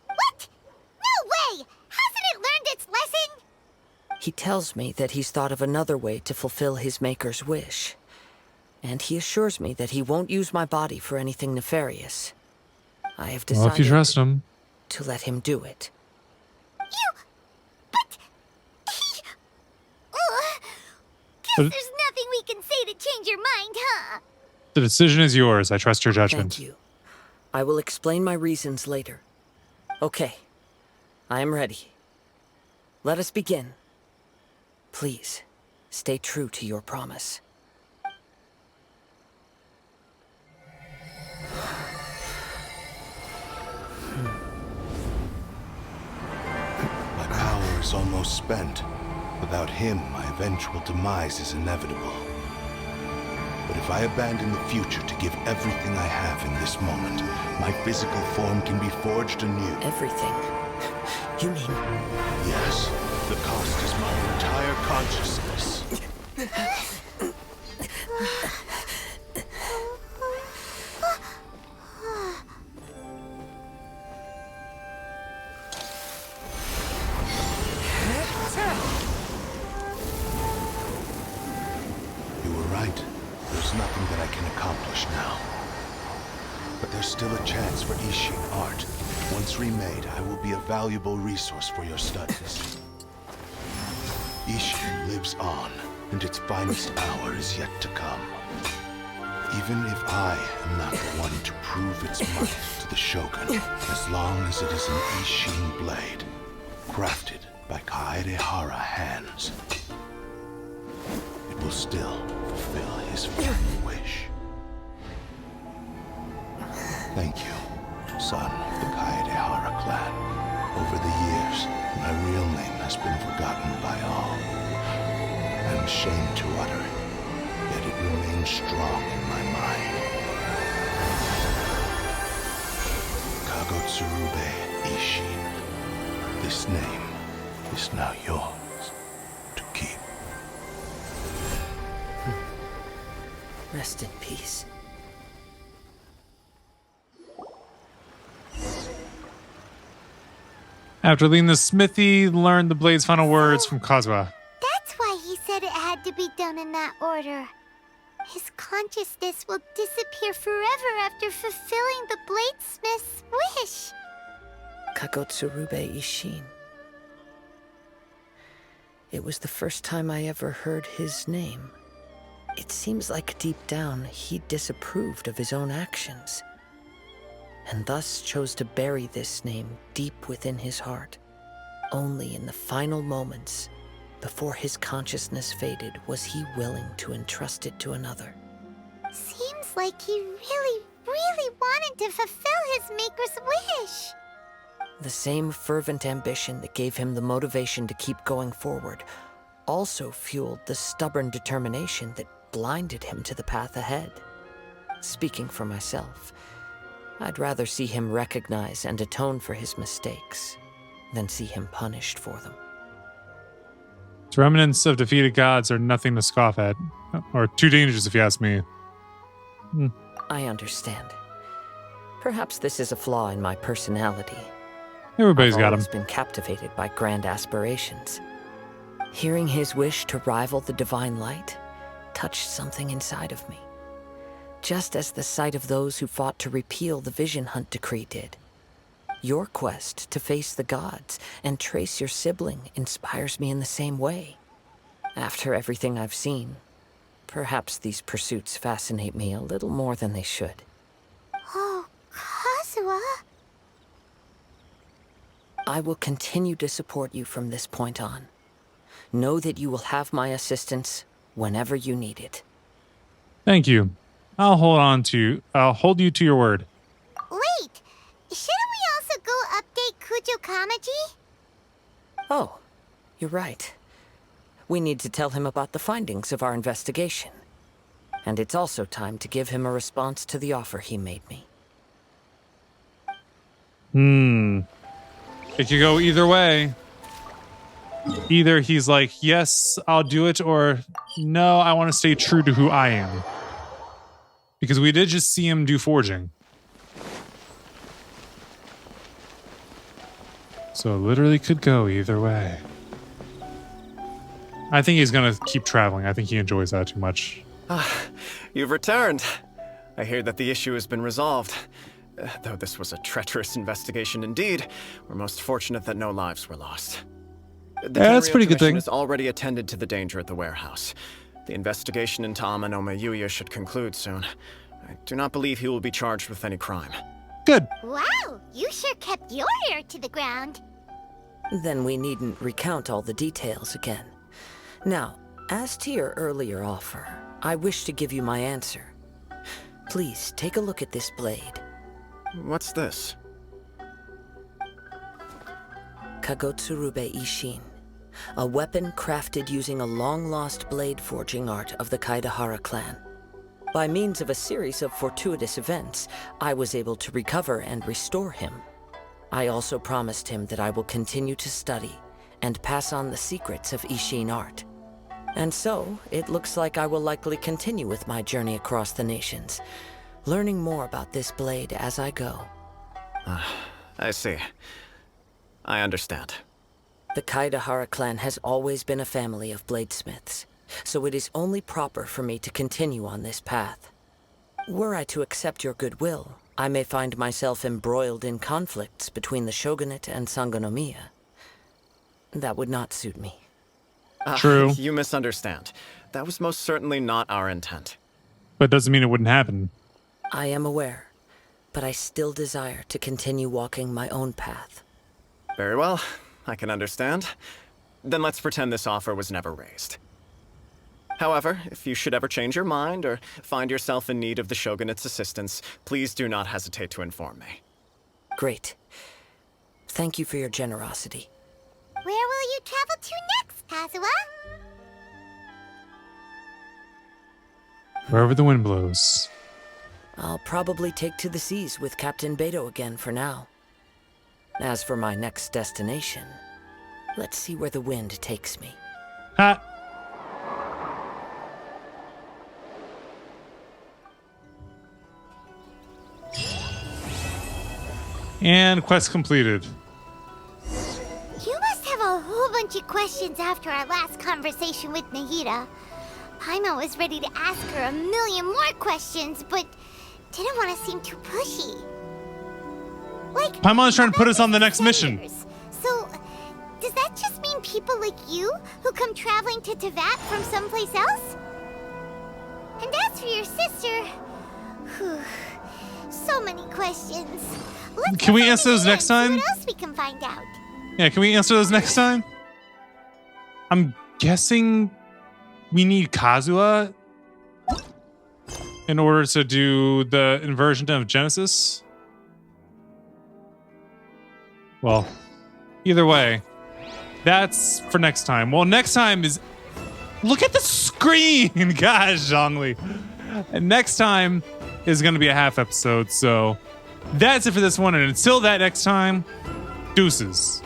What? No way! Hasn't it learned its lesson? He tells me that he's thought of another way to fulfill his maker's wish. And he assures me that he won't use my body for anything nefarious. I have decided Well, if you trust him. to let him do it. But... Guess But- there's nothing we can say to change your mind, huh? The decision is yours. I trust your judgment. Thank you. I will explain my reasons later. Okay. I am ready. Let us begin. Please, stay true to your promise. My power is almost spent. Without him, my eventual demise is inevitable. But if I abandon the future to give everything I have in this moment, my physical form can be forged anew. Everything? You mean... Yes, the cost is my entire consciousness. You were right. There's nothing that I can accomplished now. But there's still a chance for Ishin art. Once remade, I will be a valuable resource for your studies. Ishin lives on, and its finest hour is yet to come. Even if I am not the one to prove its might to the Shogun, as long as it is an Ishin blade, crafted by Kaedehara hands, it will still fulfill his final wish. Thank you, son of the Kaedehara clan. Over the years, my real name has been forgotten by all. I'm ashamed to utter it, yet it remains strong in my mind. Kagotsurube Ishin. This name is now yours to keep. Rest in peace. After leaving the smithy, learned the blade's final words from Kazuha. That's why he said it had to be done in that order. His consciousness will disappear forever after fulfilling the bladesmith's wish. Kagotsurube Ishin. It was the first time I ever heard his name. It seems like deep down he disapproved of his own actions, and thus chose to bury this name deep within his heart. Only in the final moments, before his consciousness faded, was he willing to entrust it to another. Seems like he really, really wanted to fulfill his maker's wish. The same fervent ambition that gave him the motivation to keep going forward also fueled the stubborn determination that blinded him to the path ahead. Speaking for myself, I'd rather see him recognize and atone for his mistakes than see him punished for them. The remnants of defeated gods are nothing to scoff at, or too dangerous if you ask me. I understand. Perhaps this is a flaw in my personality. Everybody's I've got always them. been captivated by grand aspirations. Hearing his wish to rival the divine light touched something inside of me, just as the sight of those who fought to repeal the Vision Hunt decree did. Your quest to face the gods and trace your sibling inspires me in the same way. After everything I've seen, perhaps these pursuits fascinate me a little more than they should. Oh, Kazuha. I will continue to support you from this point on. Know that you will have my assistance whenever you need it. Thank you. I'll hold you to your word. Wait, shouldn't we also go update Kujo Kamaji? Oh, you're right. We need to tell him about the findings of our investigation. And it's also time to give him a response to the offer he made me. It could go either way. Either he's like, yes, I'll do it, or no, I want to stay true to who I am. Because we did just see him do forging. So it literally could go either way. I think he's going to keep traveling. I think he enjoys that too much. You've returned. I hear that the issue has been resolved. Though this was a treacherous investigation indeed, we're most fortunate that no lives were lost. The that's a pretty good thing. has already attended to the danger at the warehouse. The investigation into Amanoma Yuya should conclude soon. I do not believe he will be charged with any crime. Good. Wow, you sure kept your ear to the ground. Then we needn't recount all the details again. Now, as to your earlier offer, I wish to give you my answer. Please take a look at this blade. What's this? Kagotsurube Ishin, a weapon crafted using a long-lost blade forging art of the Kaedehara clan. By means of a series of fortuitous events, I was able to recover and restore him. I also promised him that I will continue to study and pass on the secrets of Ishin art. And so, it looks like I will likely continue with my journey across the nations, learning more about this blade as I go. I see. I understand. The Kaedehara clan has always been a family of bladesmiths, so it is only proper for me to continue on this path. Were I to accept your goodwill, I may find myself embroiled in conflicts between the shogunate and Sangonomiya. That would not suit me. True. You misunderstand. That was most certainly not our intent. But doesn't mean it wouldn't happen. I am aware, but I still desire to continue walking my own path. Very well. I can understand. Then let's pretend this offer was never raised. However, if you should ever change your mind or find yourself in need of the Shogunate's assistance, please do not hesitate to inform me. Great. Thank you for your generosity. Where will you travel to next, Kazuha? Wherever the wind blows. I'll probably take to the seas with Captain Beto again for now. As for my next destination, let's see where the wind takes me. Ha! And quest completed. You must have a whole bunch of questions after our last conversation with Nahida. Paimon was ready to ask her a million more questions, but didn't want to seem too pushy. Like, Paimon's trying to put us on the next mission. So, does that just mean people like you who come traveling to Teyvat from someplace else? And as for your sister, whew, so many questions. Can we answer those next time? What else we can find out? Yeah, can we answer those next time? I'm guessing we need Kazuha in order to do the inversion of Genesis. Well, either way, that's for next time. Well, next time is... Look at the screen! Gosh, Zhongli. And next time is going to be a half episode, so that's it for this one. And until that next time, deuces.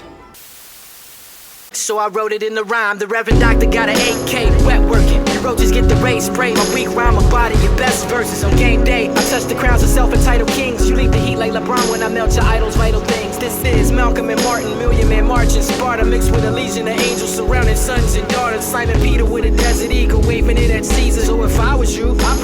So I wrote it in the rhyme. The Reverend Doctor got an 8K wet working. Roaches get the rays sprayed. My weak rhyme, my body, your best verses on game day. I touch the crowns of self-entitled kings. You leave the heat like LeBron when I melt your idols' vital things. This is Malcolm and Martin, Million Man March in Sparta, mixed with a legion of angels surrounding sons and daughters. Simon Peter with a desert eagle, waving it at Caesar. So if I was you, I'd